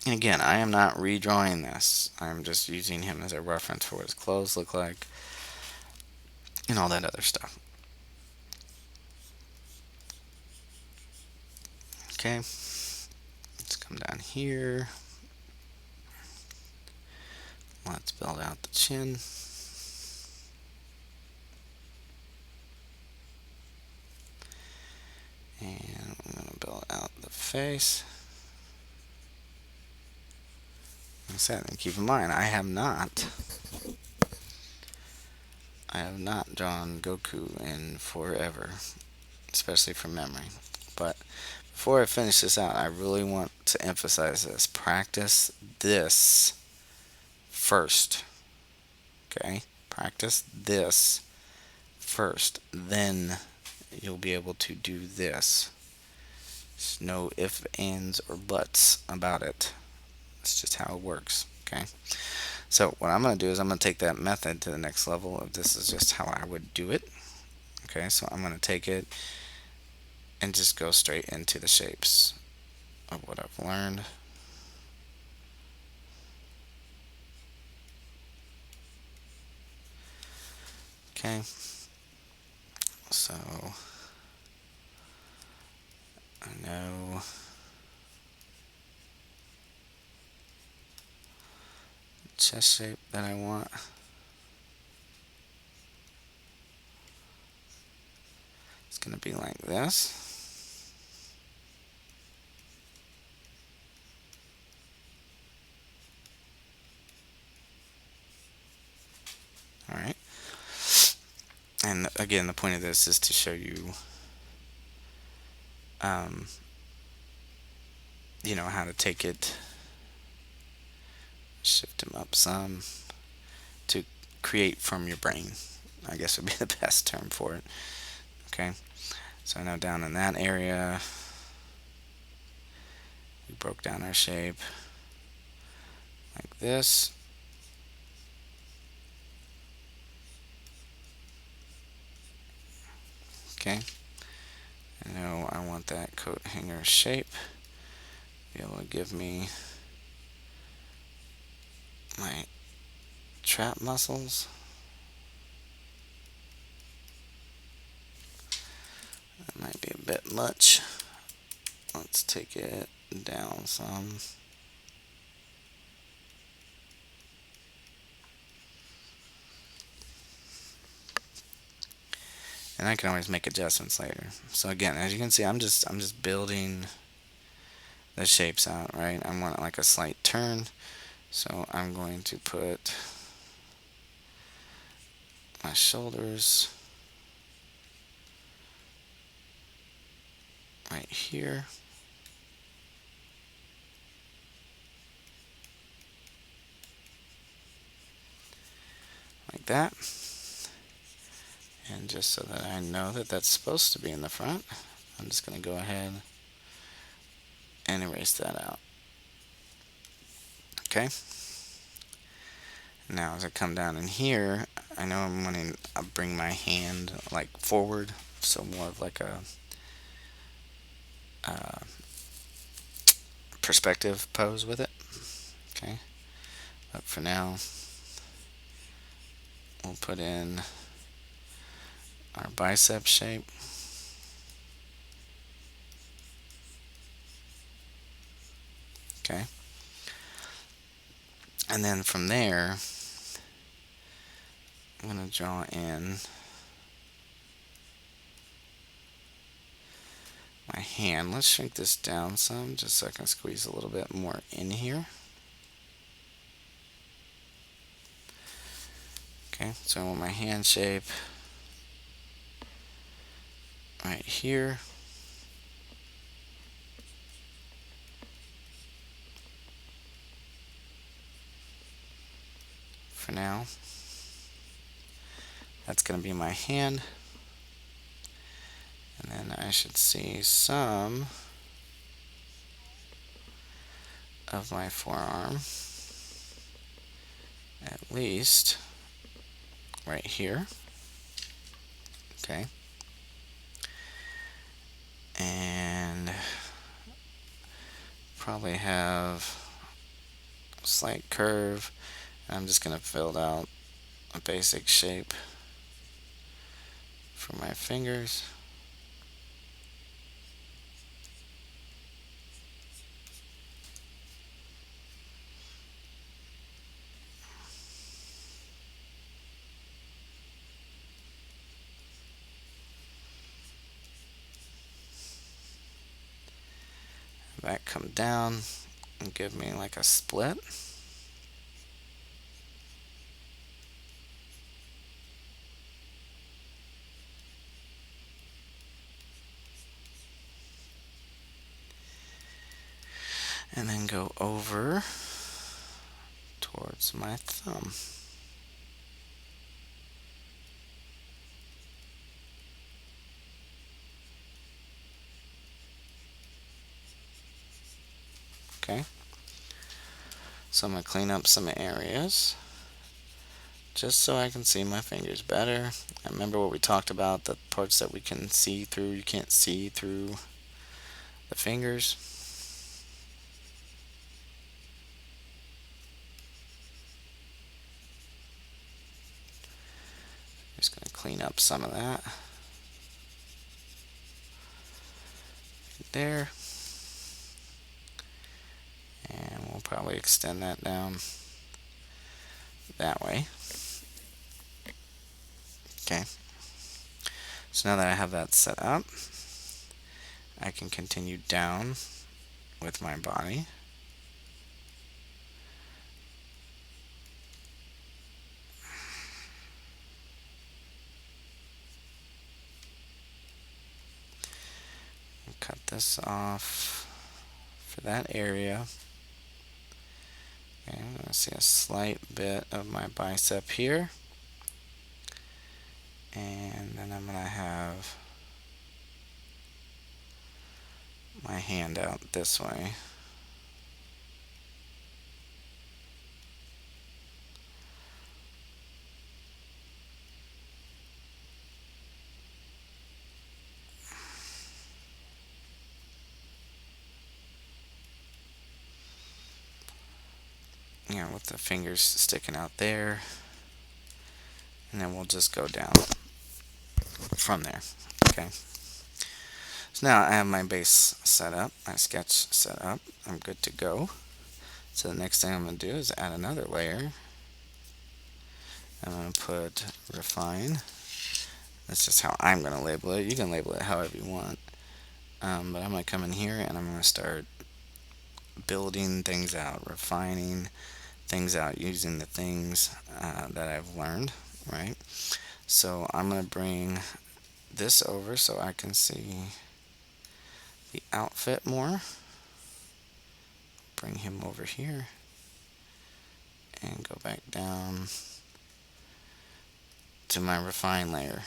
And again, I am not redrawing this. I'm just using him as a reference for what his clothes look like and all that other stuff. Okay. Let's come down here. Let's build out the chin. And I'm going to build out the face. Like I said, and keep in mind, I have not drawn Goku in forever, especially from memory. But before I finish this out, I really want to emphasize this. Practice this first. Okay? Practice this first. Then you'll be able to do this. There's no ifs, ands, or buts about it. It's just how it works. Okay? So what I'm going to do is I'm going to take that method to the next level of this is just how I would do it. Okay, so I'm going to take it and just go straight into the shapes of what I've learned. Okay, so I know the chest shape that I want. It's going to be like this. All right. And again, the point of this is to show you, how to take it, shift them up some, to create from your brain, I guess would be the best term for it. Okay, so now down in that area, we broke down our shape like this. Okay, I know I want that coat hanger shape be able to give me my trap muscles. That might be a bit much. Let's take it down some. And I can always make adjustments later. So again, as you can see, I'm just building the shapes out, right? I want like a slight turn. So I'm going to put my shoulders right here. Like that. And just so that I know that that's supposed to be in the front, I'm just going to go ahead and erase that out. Okay. Now as I come down in here, I know I'm wanting to bring my hand like forward, so more of like a perspective pose with it. Okay. But for now, we'll put in our bicep shape. Okay. And then from there, I'm going to draw in my hand. Let's shrink this down some just so I can squeeze a little bit more in here. Okay, so I want my hand shape right here. For now, that's going to be my hand. And then I should see some of my forearm, at least right here. Okay. And probably have a slight curve. I'm just going to fill out a basic shape for my fingers. That come down and give me like a split. And then go over towards my thumb. Okay. So I'm going to clean up some areas. just so I can see my fingers better. I remember what we talked about, the parts that we can see through, you can't see through the fingers. Just going to clean up some of that. There. And we'll probably extend that down that way. Okay. So now that I have that set up, I can continue down with my body. Cut this off for that area. Okay, I'm going to see a slight bit of my bicep here. And then I'm going to have my hand out this way. You know, with the fingers sticking out there. And then we'll just go down from there. Okay. So now I have my base set up, my sketch set up. I'm good to go. So the next thing I'm going to do is add another layer. I'm going to put refine. That's just how I'm going to label it. You can label it however you want. But I'm going to come in here and I'm going to start building things out, refining things out using the things that I've learned, right? So I'm going to bring this over so I can see the outfit more. Bring him over here and go back down to my refine layer.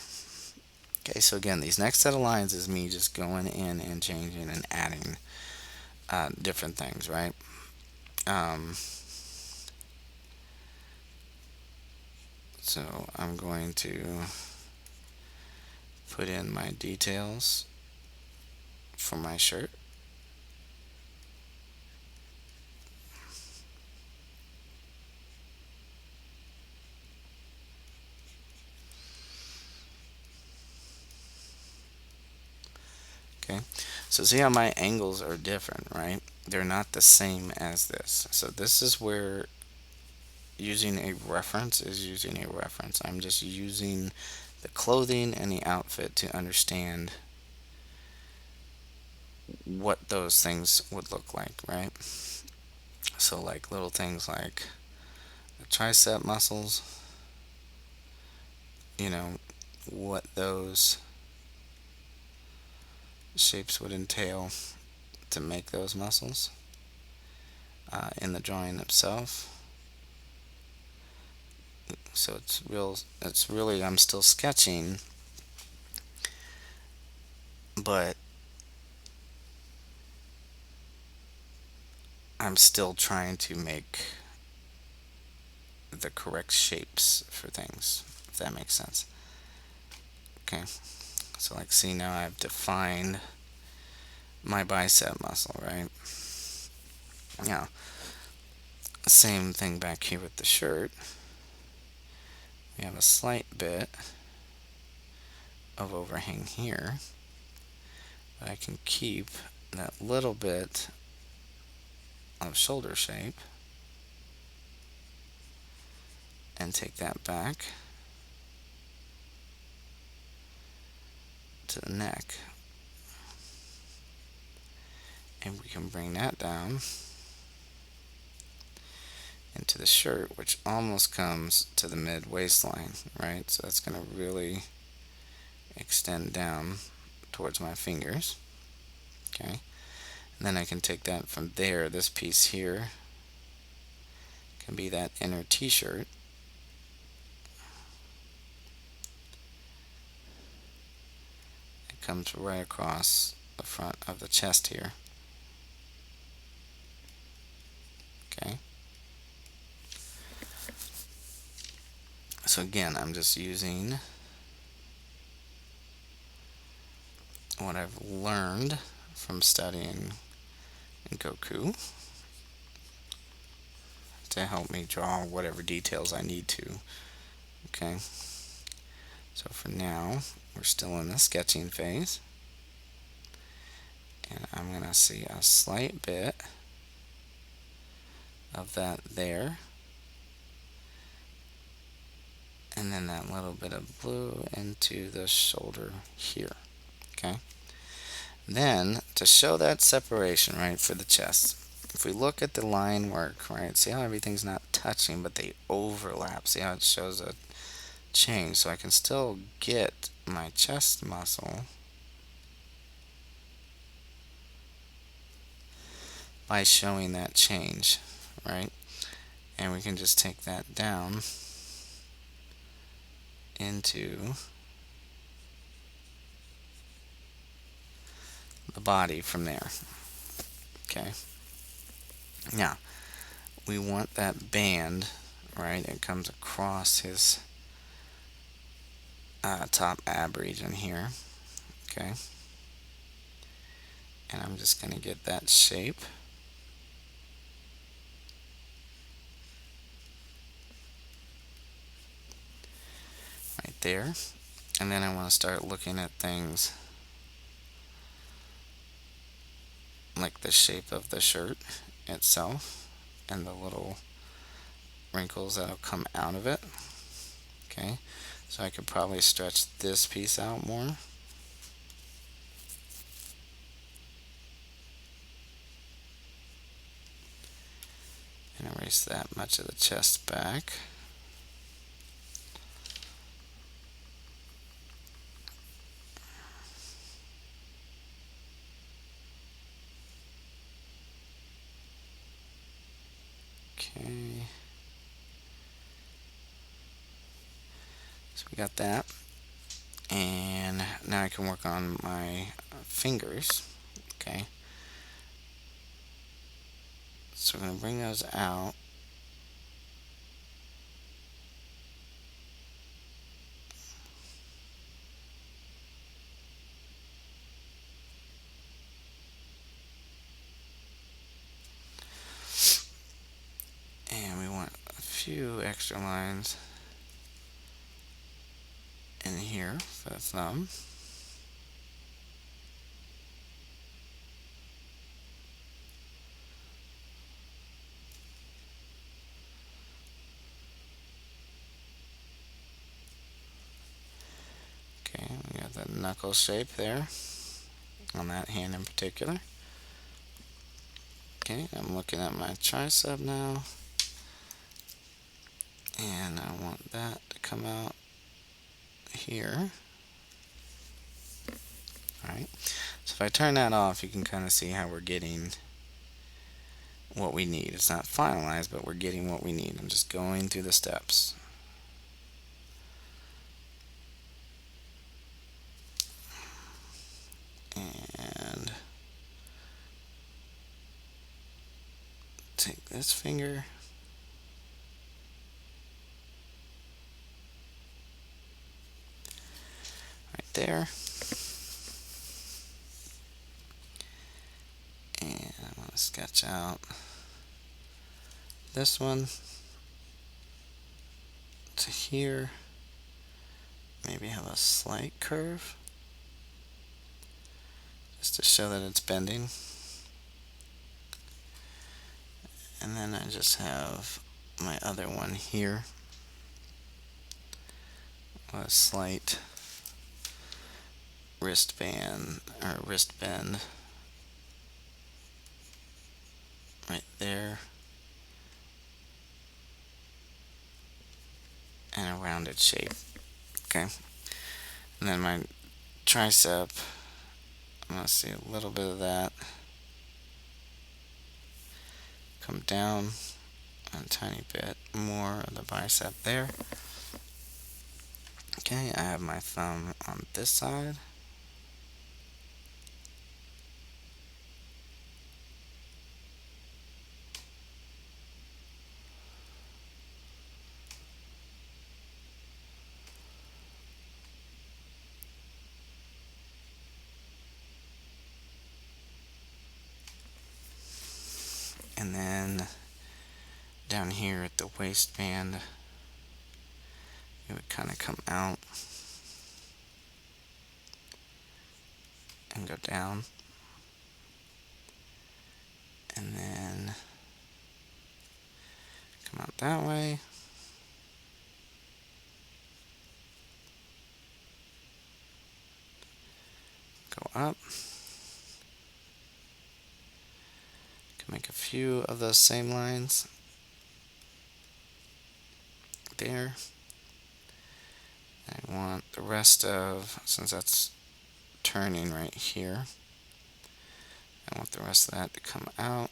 Okay, so again, these next set of lines is me just going in and changing and adding different things, right? So I'm going to put in my details for my shirt. Okay, so see how my angles are different, right? They're not the same as this. So this is where using a reference is using a reference. I'm just using the clothing and the outfit to understand what those things would look like, right? So like little things like the tricep muscles, you know, what those shapes would entail to make those muscles in the drawing itself. So it's really, I'm still sketching, but I'm still trying to make the correct shapes for things, if that makes sense. Okay, so like see now I've defined my bicep muscle, right? Now, same thing back here with the shirt. We have a slight bit of overhang here, but I can keep that little bit of shoulder shape and take that back to the neck, and we can bring that down into the shirt, which almost comes to the mid waistline, right? So that's going to really extend down towards my fingers. Okay, and then I can take that from there. This piece here can be that inner t-shirt. It comes right across the front of the chest here. Okay. So again, I'm just using what I've learned from studying Goku to help me draw whatever details I need to. Okay, so for now, we're still in the sketching phase. And I'm going to see a slight bit of that there. And then that little bit of blue into the shoulder here. Okay. Then, to show that separation, right, for the chest, if we look at the line work, right, see how everything's not touching, but they overlap. See how it shows a change? So I can still get my chest muscle by showing that change, right? And we can just take that down into the body from there. Okay. Now, we want that band, right? It comes across his top ab region here. Okay. And I'm just going to get that shape. Right there. And then I want to start looking at things like the shape of the shirt itself and the little wrinkles that'll come out of it. Okay, so I could probably stretch this piece out more. And erase that much of the chest back. Okay. So we got that. And now I can work on my fingers. Okay. So we're going to bring those out. And we want a few extra lines in here for the thumb. Okay, we got the knuckle shape there on that hand in particular. Okay, I'm looking at my tricep now, and I want that to come out here. Alright, so if I turn that off, you can kind of see how we're getting what we need. It's not finalized, but we're getting what we need. I'm just going through the steps. And take this finger, right there, and I'm going to sketch out this one to here, maybe have a slight curve just to show that it's bending. And then I just have my other one here, a slight wristband or wrist bend right there, and a rounded shape. Okay, and then my tricep, I'm going to see a little bit of that come down, a tiny bit more of the bicep there. Okay, I have my thumb on this side. And then down here at the waistband, it would kind of come out and go down. And then come out that way. Go up. Can make a few of those same lines there. I want the rest of, since that's turning right here, I want the rest of that to come out.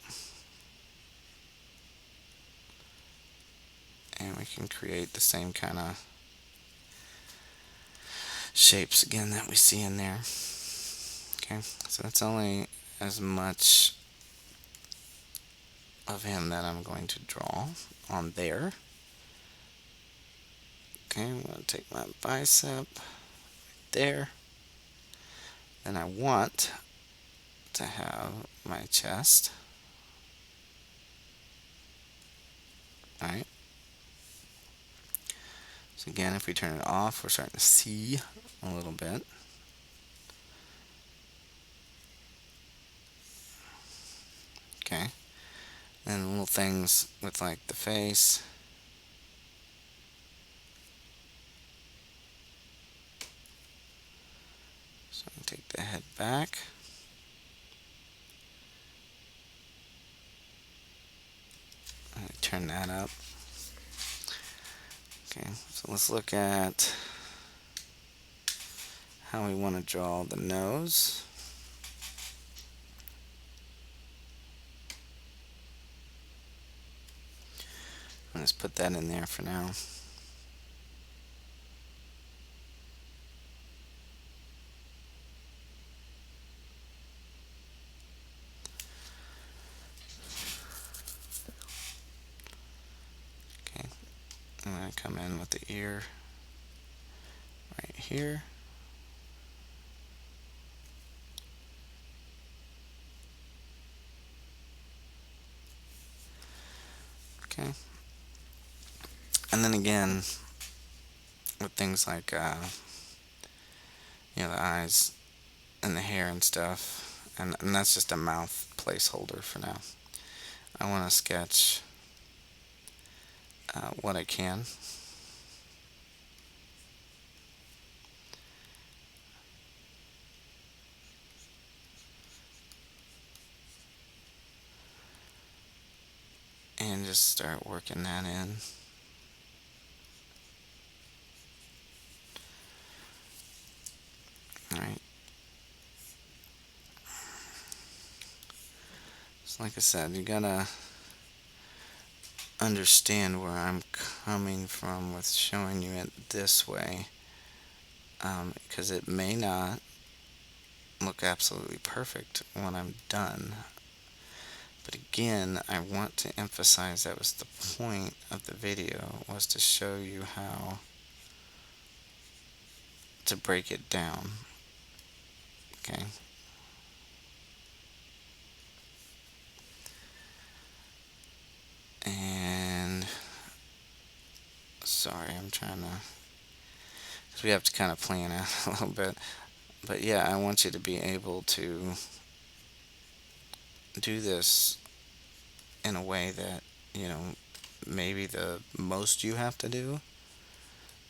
And we can create the same kind of shapes again that we see in there. Okay, so that's only as much of him that I'm going to draw on there. Okay, I'm going to take my bicep there. Then I want to have my chest. Alright. So again, if we turn it off, we're starting to see a little bit. Okay. And little things with like the face. So I take the head back. And turn that up. Okay, so let's look at how we want to draw the nose. Let's put that in there for now. Okay, I'm going to come in with the ear right here. Okay. And then again, with things like, the eyes and the hair and stuff, and that's just a mouth placeholder for now. I want to sketch what I can. And just start working that in. Alright. So like I said, you gotta understand where I'm coming from with showing you it this way, because it may not look absolutely perfect when I'm done. But again, I want to emphasize that was the point of the video, was to show you how to break it down. Okay. And sorry, I'm trying to, because we have to kind of plan out a little bit. But yeah, I want you to be able to do this in a way that, maybe the most you have to do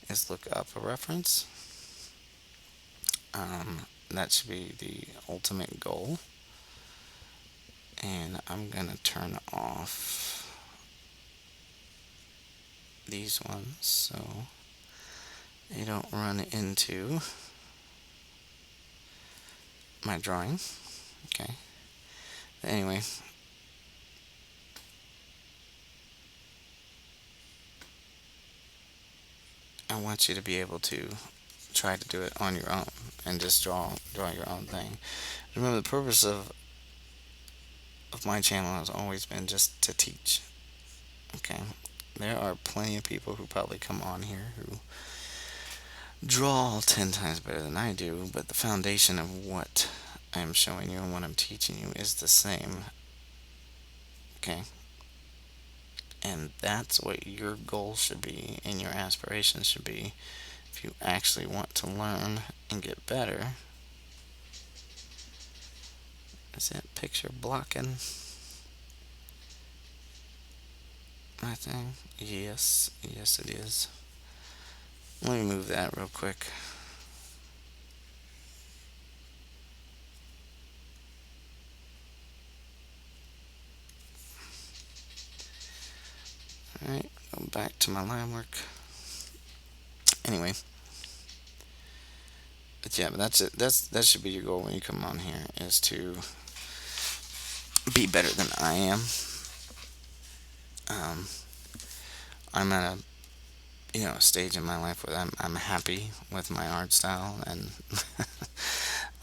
is look up a reference. That should be the ultimate goal. And I'm going to turn off these ones so they don't run into my drawing. Okay. But anyway, I want you to be able to try to do it on your own and just draw your own thing. Remember, the purpose of my channel has always been just to teach. Okay, there are plenty of people who probably come on here who draw 10 times better than I do, but the foundation of what I'm showing you and what I'm teaching you is the same. Okay? And that's what your goal should be and your aspirations should be if you actually want to learn and get better. Is that picture blocking my thing? Yes, yes it is. Let me move that real quick. Alright, go back to my line work. Anyway. But yeah, but that's it. That should be your goal when you come on here, is to be better than I am. I'm at a stage in my life where I'm happy with my art style, and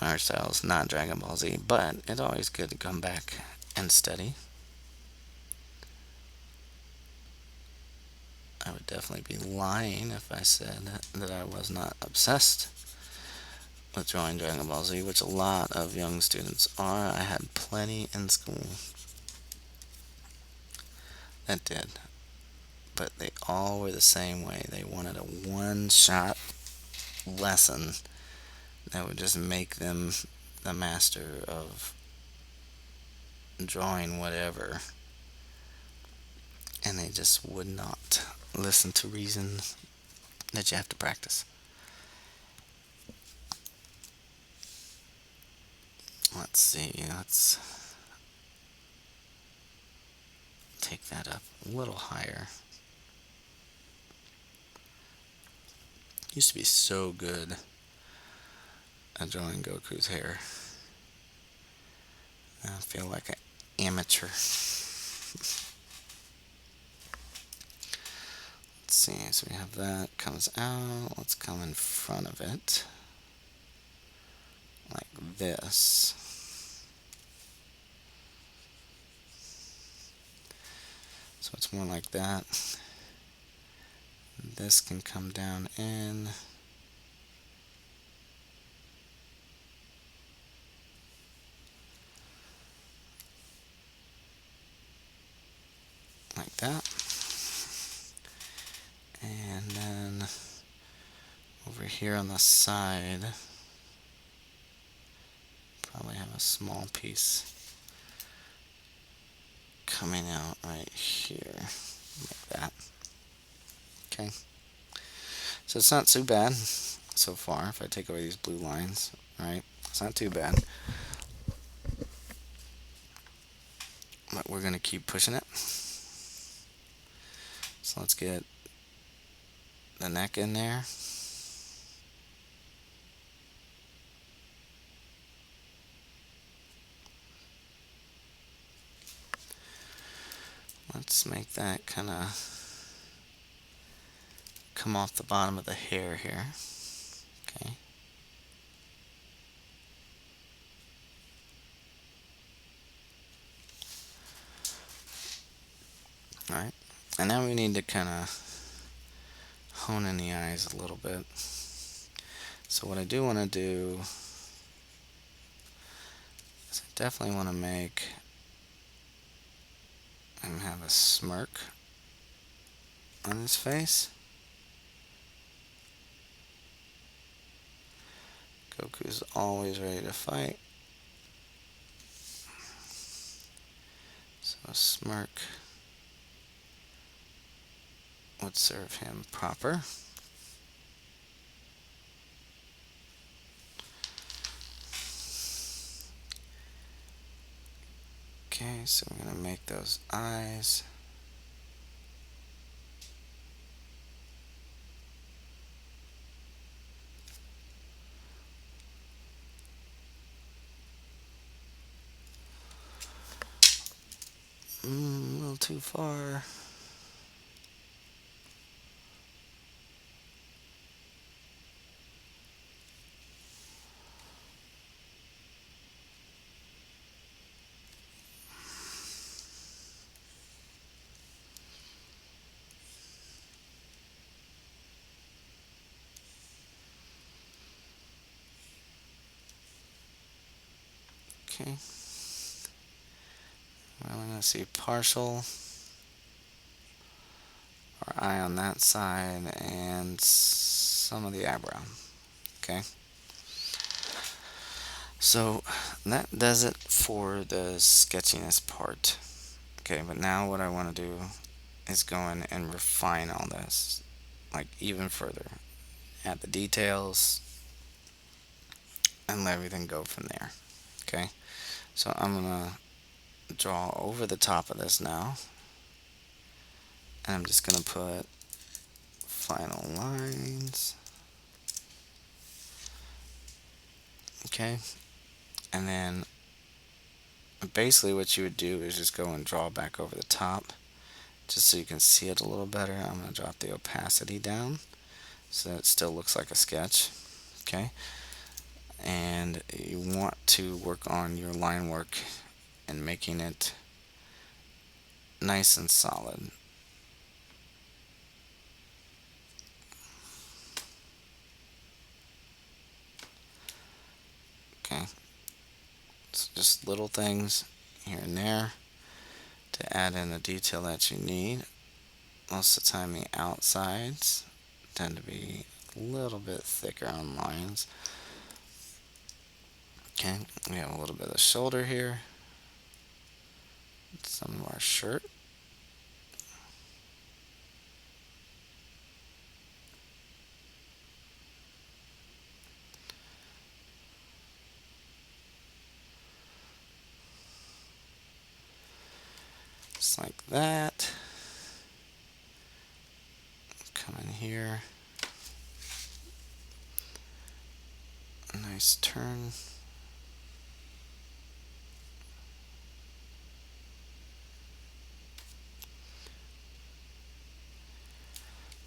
my art style is not Dragon Ball Z, but it's always good to come back and study. I would definitely be lying if I said that I was not obsessed with drawing Dragon Ball Z, which a lot of young students are. I had plenty in school that did, but they all were the same way. They wanted a one-shot lesson that would just make them the master of drawing whatever, and they just would not listen to reason that you have to practice. Let's see, let's take that up a little higher. Used to be so good at drawing Goku's hair. I feel like an amateur. Let's see, so we have that comes out. Let's come in front of it like this. So it's more like that. This can come down in. Like that. And then over here on the side, probably have a small piece coming out right here, like that. Okay. So it's not too bad so far if I take away these blue lines, right? It's not too bad. But we're going to keep pushing it. So let's get the neck in there. Let's make that kind of come off the bottom of the hair here. Okay. Alright. And now we need to kind of hone in the eyes a little bit. So what I do want to do is I definitely want to make him have a smirk on his face. Goku's always ready to fight. So a smirk would serve him proper. Okay, so we're going to make those eyes. A little too far. Okay. Well, I'm going to see partial, or eye on that side, and some of the eyebrow. Okay. So that does it for the sketchiness part. Okay, but now what I want to do is go in and refine all this, like even further. Add the details and let everything go from there. Okay, so I'm gonna draw over the top of this now, and I'm just gonna put final lines. Okay, and then basically what you would do is just go and draw back over the top just so you can see it a little better. I'm going to drop the opacity down so that it still looks like a sketch. Okay, and you want to work on your line work and making it nice and solid. Okay, so just little things here and there to add in the detail that you need. Most of the time the outsides tend to be a little bit thicker on lines. Okay, we have a little bit of shoulder here, some of our shirt. Just like that. Come in here. A nice turn.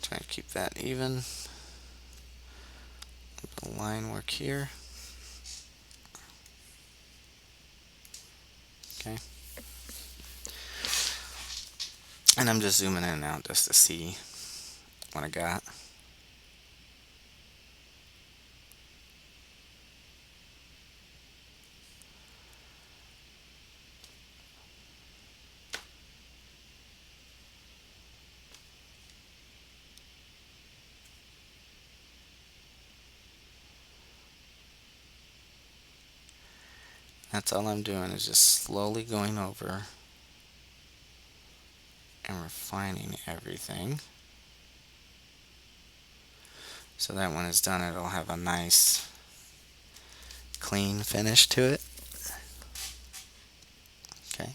Try to keep that even. The line work here. Okay. And I'm just zooming in and out just to see what I got. That's all I'm doing is just slowly going over and refining everything. So that when it's done, it'll have a nice clean finish to it. Okay.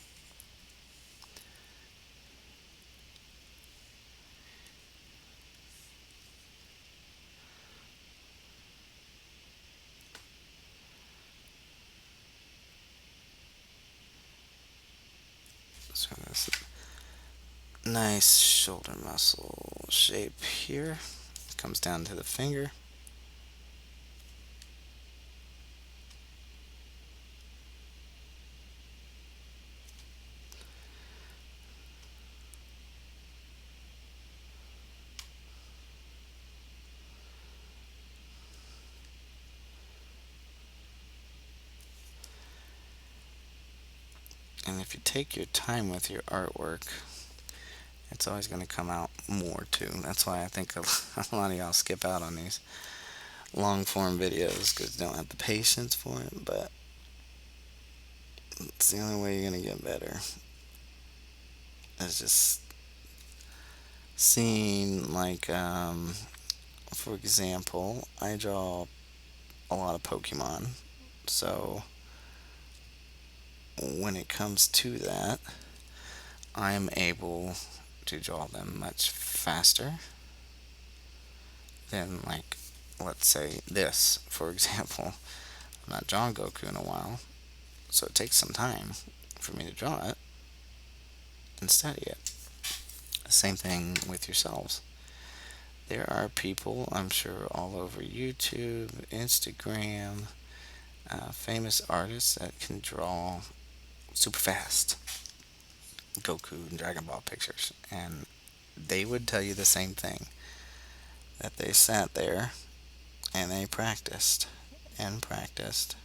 So this nice shoulder muscle shape here comes down to the finger. And if you take your time with your artwork, it's always going to come out more too. That's why I think a lot of y'all skip out on these long form videos because you don't have the patience for it, but it's the only way you're going to get better. Is just seeing, like, for example, I draw a lot of Pokemon, so when it comes to that, I'm able to draw them much faster than, like, let's say this, for example. I've not drawn Goku in a while, so it takes some time for me to draw it and study it. Same thing with yourselves. There are people, I'm sure, all over YouTube, Instagram, famous artists that can draw super fast Goku and Dragonball pictures, and they would tell you the same thing, that they sat there and they practiced and practiced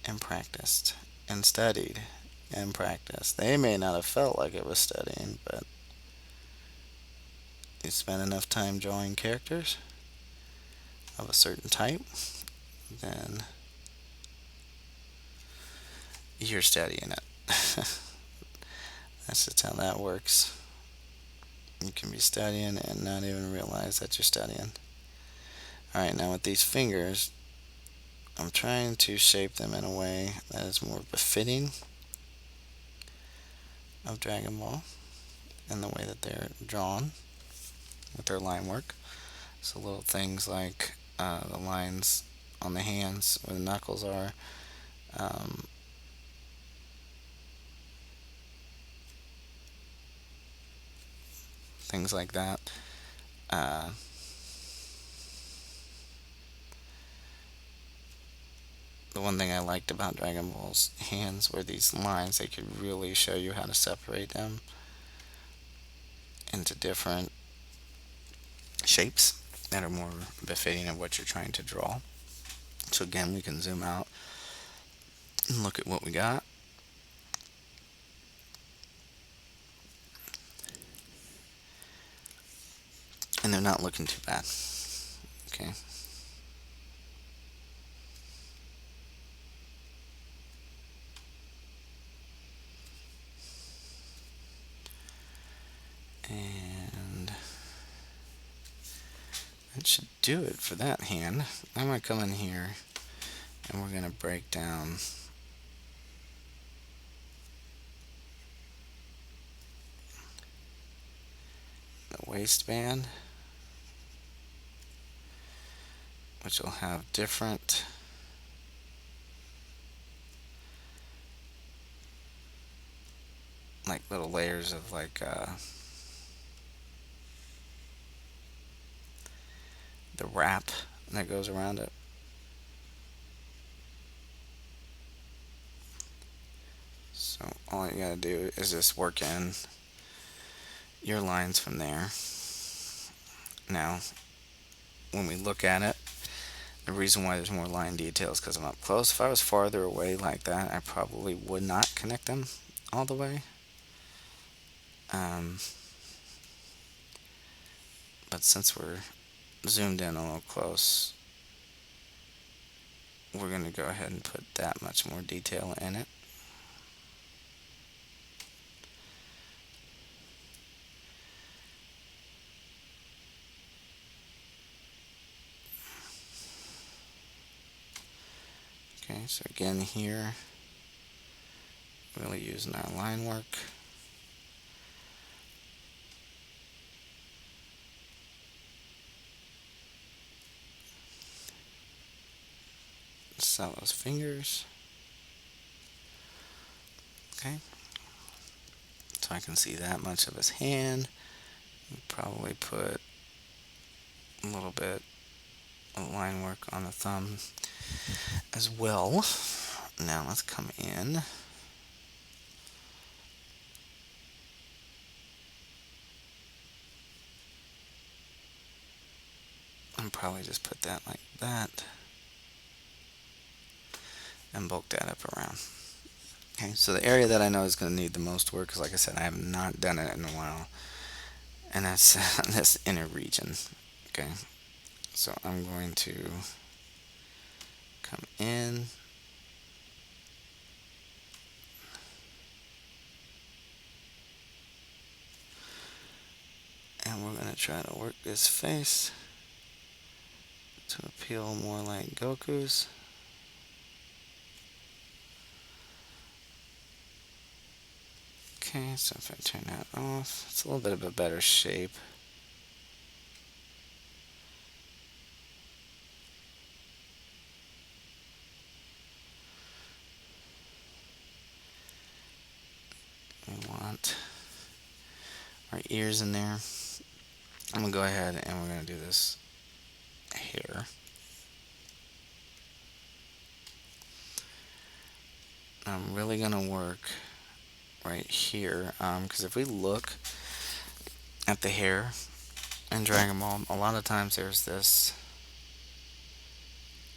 and practiced and studied and practice. They may not have felt like it was studying, but you spend enough time drawing characters of a certain type, then you're studying it. That's just how that works. You can be studying and not even realize that you're studying. Alright, now with these fingers, I'm trying to shape them in a way that is more befitting of Dragon Ball in the way that they're drawn with their line work. So little things like the lines on the hands where the knuckles are, um, things like that. Uh, the one thing I liked about Dragon Ball's hands were these lines. They could really show you how to separate them into different shapes that are more befitting of what you're trying to draw. So again, we can zoom out and look at what we got. And they're not looking too bad. Okay. And that should do it for that hand. I'm going to come in here and we're going to break down the waistband, which will have different like little layers of like the wrap that goes around it. So all you gotta do is just work in your lines from there. Now, when we look at it, the reason why there's more line details because I'm up close. If I was farther away like that, I probably would not connect them all the way. But since we're zoomed in a little close, we're going to go ahead and put that much more detail in it. Okay, so again here, really using our line work. Set those fingers. Okay, so I can see that much of his hand. Probably put a little bit of line work on the thumb as well. Now let's come in. And probably just put that like that. And bulk that up around. Okay, so the area that I know is going to need the most work, because like I said, I have not done it in a while, and that's this inner region. Okay, so I'm going to come in, and we're going to try to work this face to appeal more like Goku's. Okay, so if I turn that off, it's a little bit of a better shape. We want our ears in there. I'm going to go ahead and we're going to do this hair. I'm really going to work right here, because if we look at the hair in Dragon Ball, a lot of times there's this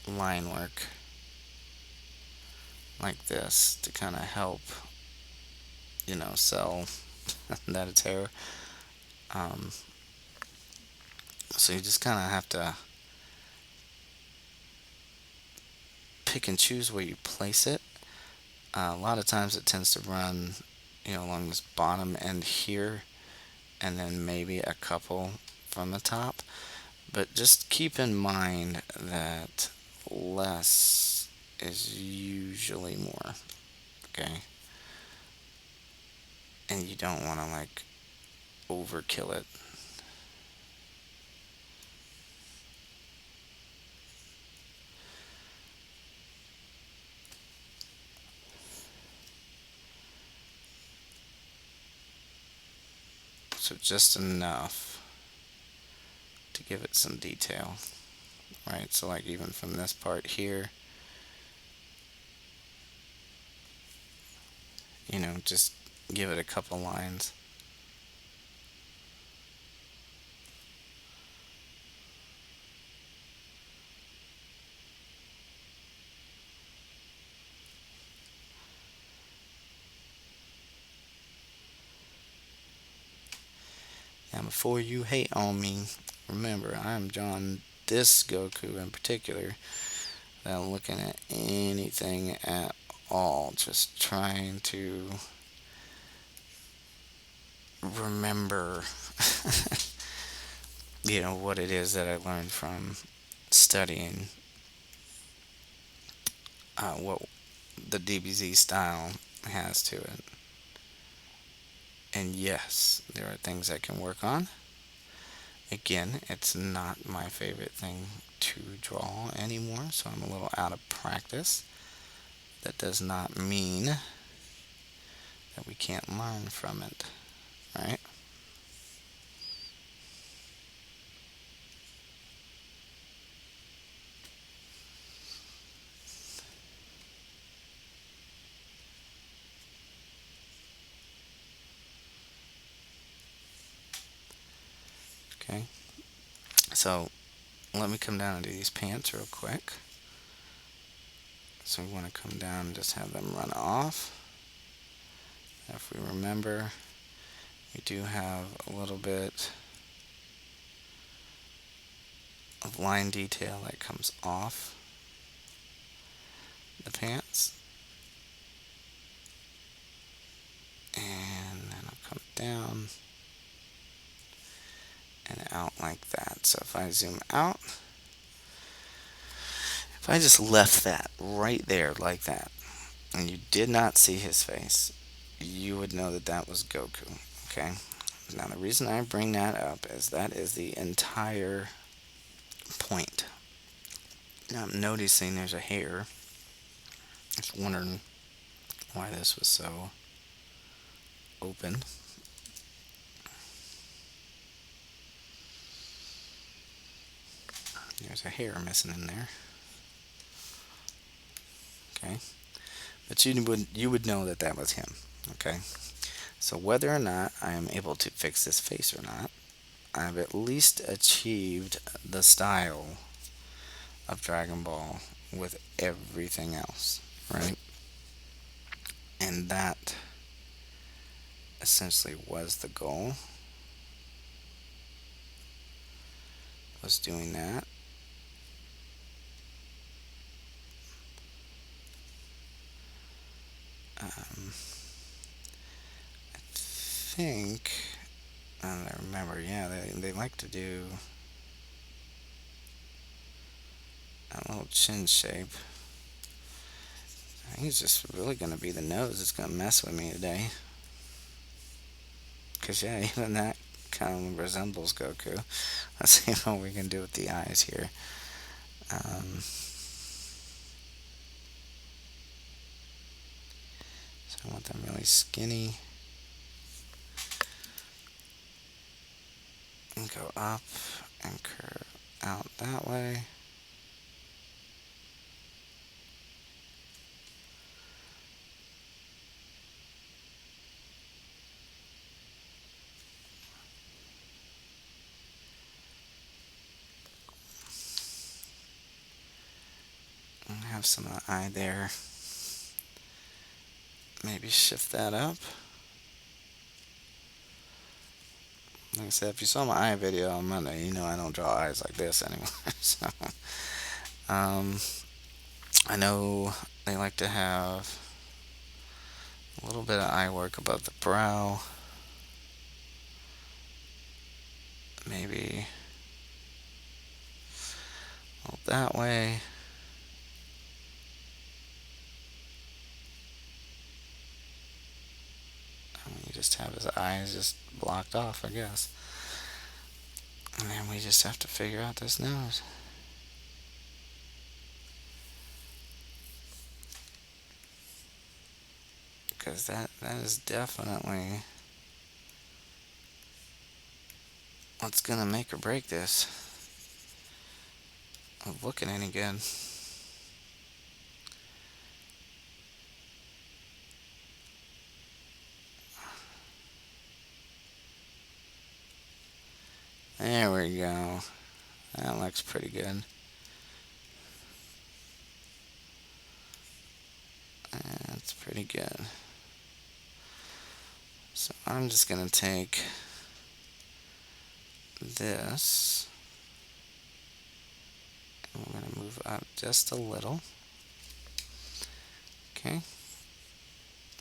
line work like this to kind of help sell that it's hair. Um, so you just kind of have to pick and choose where you place it. A lot of times it tends to run, along this bottom end here, and then maybe a couple from the top. But just keep in mind that less is usually more, okay? And you don't want to like overkill it. So just enough to give it some detail, right? So like even from this part here, just give it a couple lines. Now before you hate on me, remember I am John, this Goku in particular, not looking at anything at all, just trying to remember what it is that I learned from studying what the DBZ style has to it. And yes, there are things I can work on. Again, it's not my favorite thing to draw anymore, so I'm a little out of practice. That does not mean that we can't learn from it, right? Okay, so let me come down and do these pants real quick. So we want to come down and just have them run off. If we remember, we do have a little bit of line detail that comes off the pants. And then I'll come down and out like that. So if I zoom out, if I just left that right there like that, and you did not see his face, you would know that that was Goku, okay? Now the reason I bring that up is that is the entire point. Now I'm noticing there's a hair. Just wondering why this was so open. There's a hair missing in there. Okay, but you would know that that was him. Okay, so whether or not I am able to fix this face or not, I've at least achieved the style of Dragon Ball with everything else, right? And that essentially was the goal. Was doing that. I think, I remember, yeah, they like to do a little chin shape. I think it's just really going to be the nose that's going to mess with me today. Because, yeah, even that kind of resembles Goku. Let's see what we can do with the eyes here. So I want them really skinny. And go up and curve out that way. And have some eye there. Maybe shift that up. Like I said, if you saw my eye video on Monday, you know I don't draw eyes like this anymore. So, um, I know they like to have a little bit of eye work above the brow. Maybe that way. I mean, you just have his eyes just blocked off, I guess. And then we just have to figure out this nose. Because that is definitely what's gonna make or break this of looking any good. There we go. That looks pretty good. That's pretty good. So I'm just gonna take this, and we're gonna move up just a little. Okay.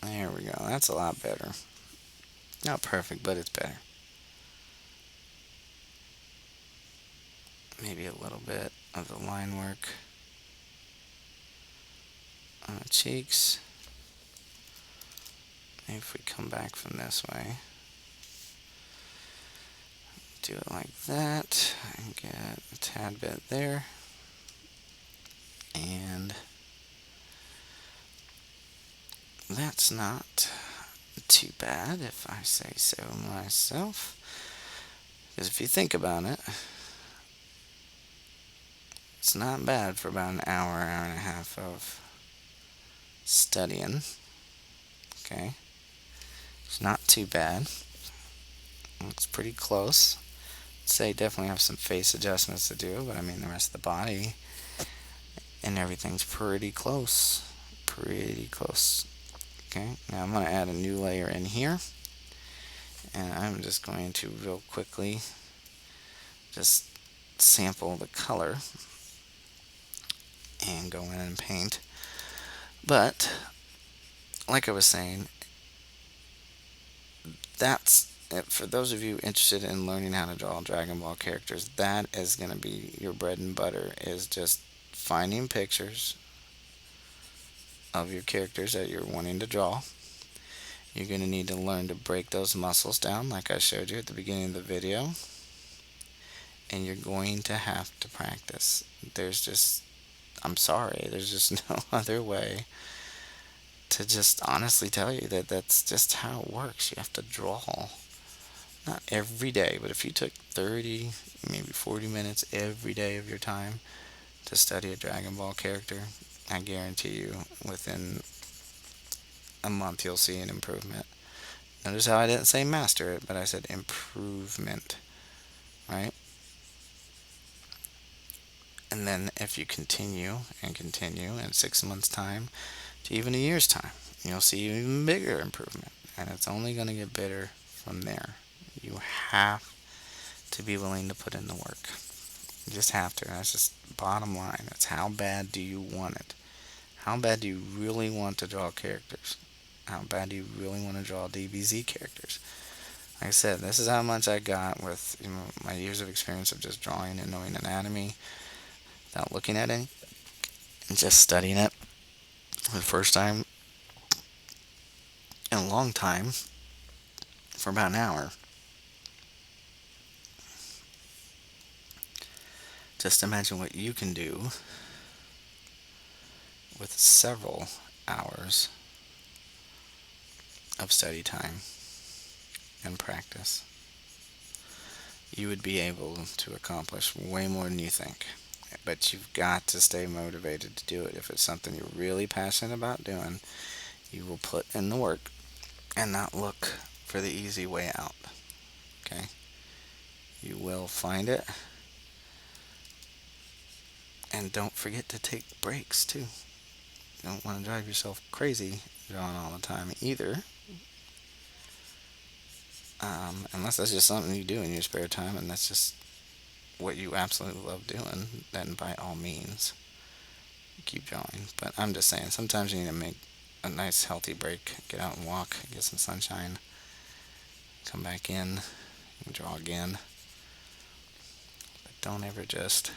There we go. That's a lot better. Not perfect, but it's better. Maybe a little bit of the line work on the cheeks. Maybe if we come back from this way, do it like that, and get a tad bit there. And that's not too bad, if I say so myself. Because if you think about it, it's not bad for about an hour, hour and a half of studying. Okay. It's not too bad. Looks pretty close. I'd say definitely have some face adjustments to do, but I mean the rest of the body and everything's pretty close. Pretty close. Okay, now I'm going to add a new layer in here. And I'm just going to real quickly just sample the color and go in and paint. But like I was saying, that's it. For those of you interested in learning how to draw Dragon Ball characters, that is going to be your bread and butter, is just finding pictures of your characters that you're wanting to draw. You're going to need to learn to break those muscles down like I showed you at the beginning of the video. And you're going to have to practice. I'm sorry, there's just no other way to just honestly tell you that that's just how it works. You have to draw. Not every day, but if you took 30, maybe 40 minutes every day of your time to study a Dragon Ball character, I guarantee you within a month you'll see an improvement. Notice how I didn't say master it, but I said improvement, right? And then if you continue and continue in 6 months' time to even a year's time, you'll see even bigger improvement. And it's only going to get better from there. You have to be willing to put in the work. You just have to. That's just bottom line. It's how bad do you want it? How bad do you really want to draw characters? How bad do you really want to draw DBZ characters? Like I said, this is how much I got with my years of experience of just drawing and knowing anatomy without looking at it and just studying it for the first time in a long time for about an hour. Just imagine what you can do with several hours of study time and practice. You would be able to accomplish way more than you think. But you've got to stay motivated to do it. If it's something you're really passionate about doing, you will put in the work and not look for the easy way out. Okay? You will find it. And don't forget to take breaks too. You don't want to drive yourself crazy drawing all the time either. Unless that's just something you do in your spare time and that's just what you absolutely love doing, then by all means, keep going. But I'm just saying, sometimes you need to make a nice healthy break, get out and walk, get some sunshine, come back in, and draw again. But don't ever just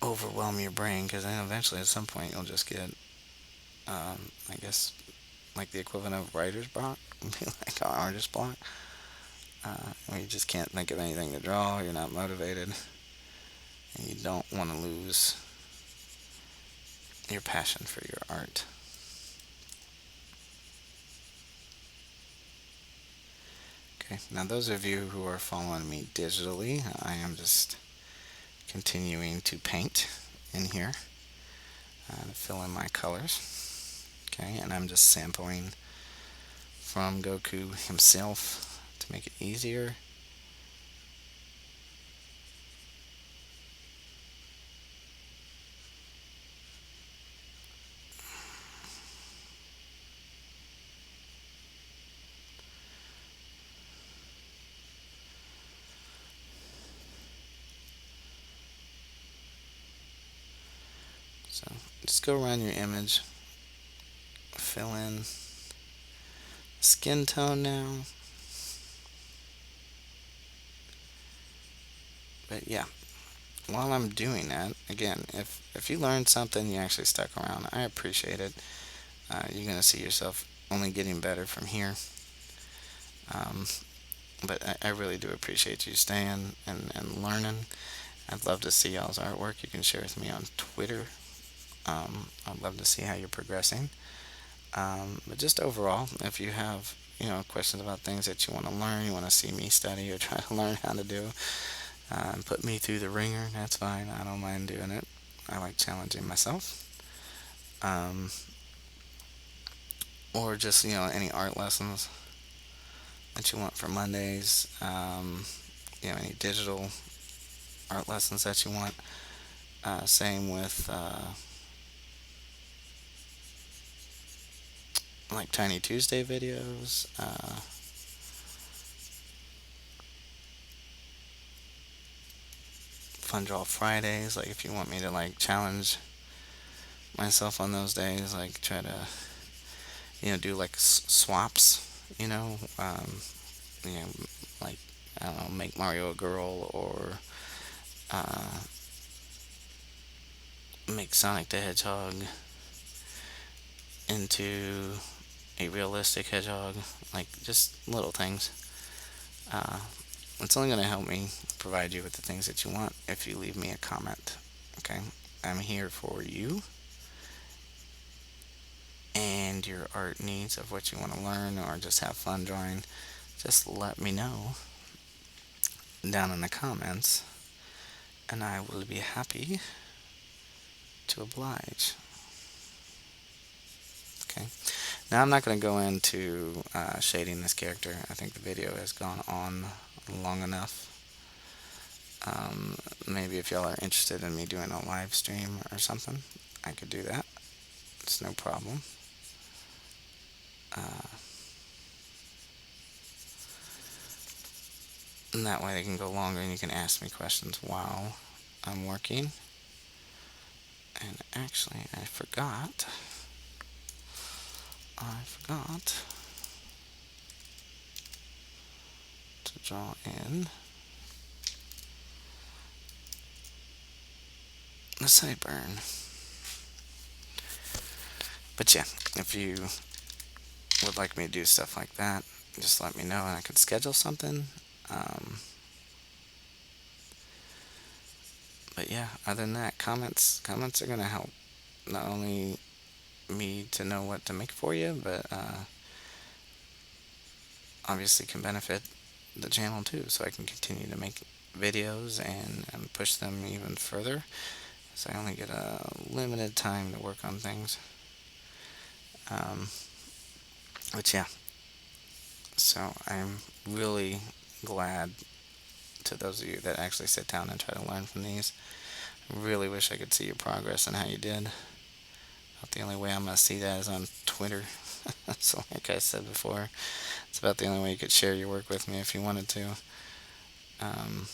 overwhelm your brain, because then eventually at some point you'll just get, I guess, like the equivalent of writer's block, like an artist block, where you just can't think of anything to draw, you're not motivated, and you don't want to lose your passion for your art. Okay, now those of you who are following me digitally, I am just continuing to paint in here to fill in my colors. Okay, and I'm just sampling from Goku himself to make it easier. So just go around your image, fill in skin tone now. But yeah, while I'm doing that, again, if you learned something, you actually stuck around, I appreciate it. You're going to see yourself only getting better from here. Um, but I really do appreciate you staying and learning. I'd love to see y'all's artwork. You can share with me on Twitter. I'd love to see how you're progressing. But just overall, if you have questions about things that you want to learn, you want to see me study or try to learn how to do, and put me through the ringer, that's fine. I don't mind doing it. I like challenging myself. Um, or just any art lessons that you want for Mondays. Any digital art lessons that you want. Same with like Tiny Tuesday videos. Fun Draw Fridays. Like if you want me to like challenge myself on those days, like try to do like swaps. You know, like I don't know, make Mario a girl or uh, make Sonic the Hedgehog into a realistic hedgehog. Like just little things. Uh, it's only going to help me provide you with the things that you want if you leave me a comment. Okay, I'm here for you and your art needs of what you want to learn or just have fun drawing. Just let me know down in the comments, and I will be happy to oblige. Okay. Now I'm not going to go into shading this character. I think the video has gone on long enough. Maybe if y'all are interested in me doing a live stream or something, I could do that. It's no problem. And that way they can go longer and you can ask me questions while I'm working. And actually, I forgot to draw in the sideburn. But yeah, if you would like me to do stuff like that, just let me know and I could schedule something. But yeah, other than that, comments are gonna help not only me to know what to make for you, but obviously can benefit the channel too, so I can continue to make videos and push them even further. So I only get a limited time to work on things. But yeah, so I'm really glad to those of you that actually sit down and try to learn from these. I really wish I could see your progress and how you did. About the only way I'm gonna see that is on Twitter. So like I said before, it's about the only way you could share your work with me if you wanted to. Um,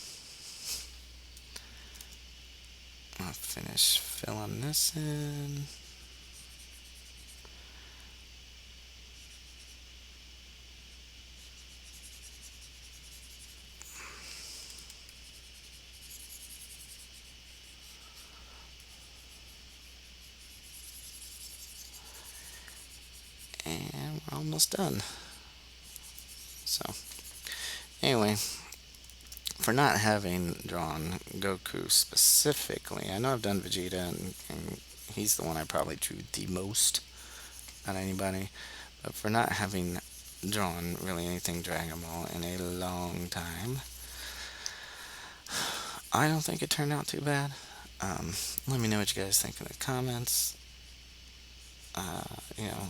I'll finish filling this in. And we're almost done. So, anyway, for not having drawn Goku specifically, I know I've done Vegeta, and he's the one I probably drew the most out of anybody, but for not having drawn really anything Dragon Ball in a long time, I don't think it turned out too bad. Let me know what you guys think in the comments. You know,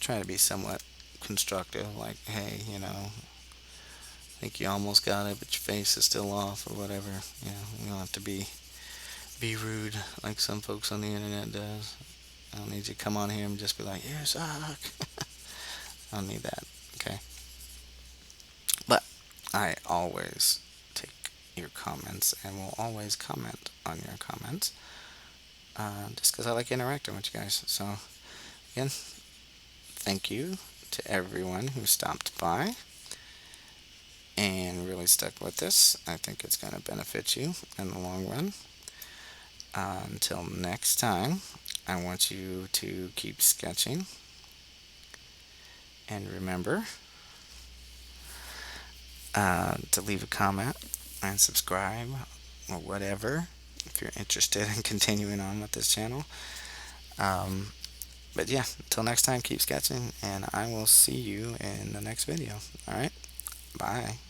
try to be somewhat constructive, like, hey, I think you almost got it, but your face is still off, or whatever. We don't have to be rude like some folks on the internet does. I don't need you to come on here and just be like, you suck. I don't need that, okay? But I always take your comments and will always comment on your comments, just because I like interacting with you guys. So, again, thank you to everyone who stopped by and really stuck with this. I think it's going to benefit you in the long run. Until next time, I want you to keep sketching. And remember to leave a comment and subscribe or whatever if you're interested in continuing on with this channel. But yeah, until next time, keep sketching, and I will see you in the next video. Alright, bye.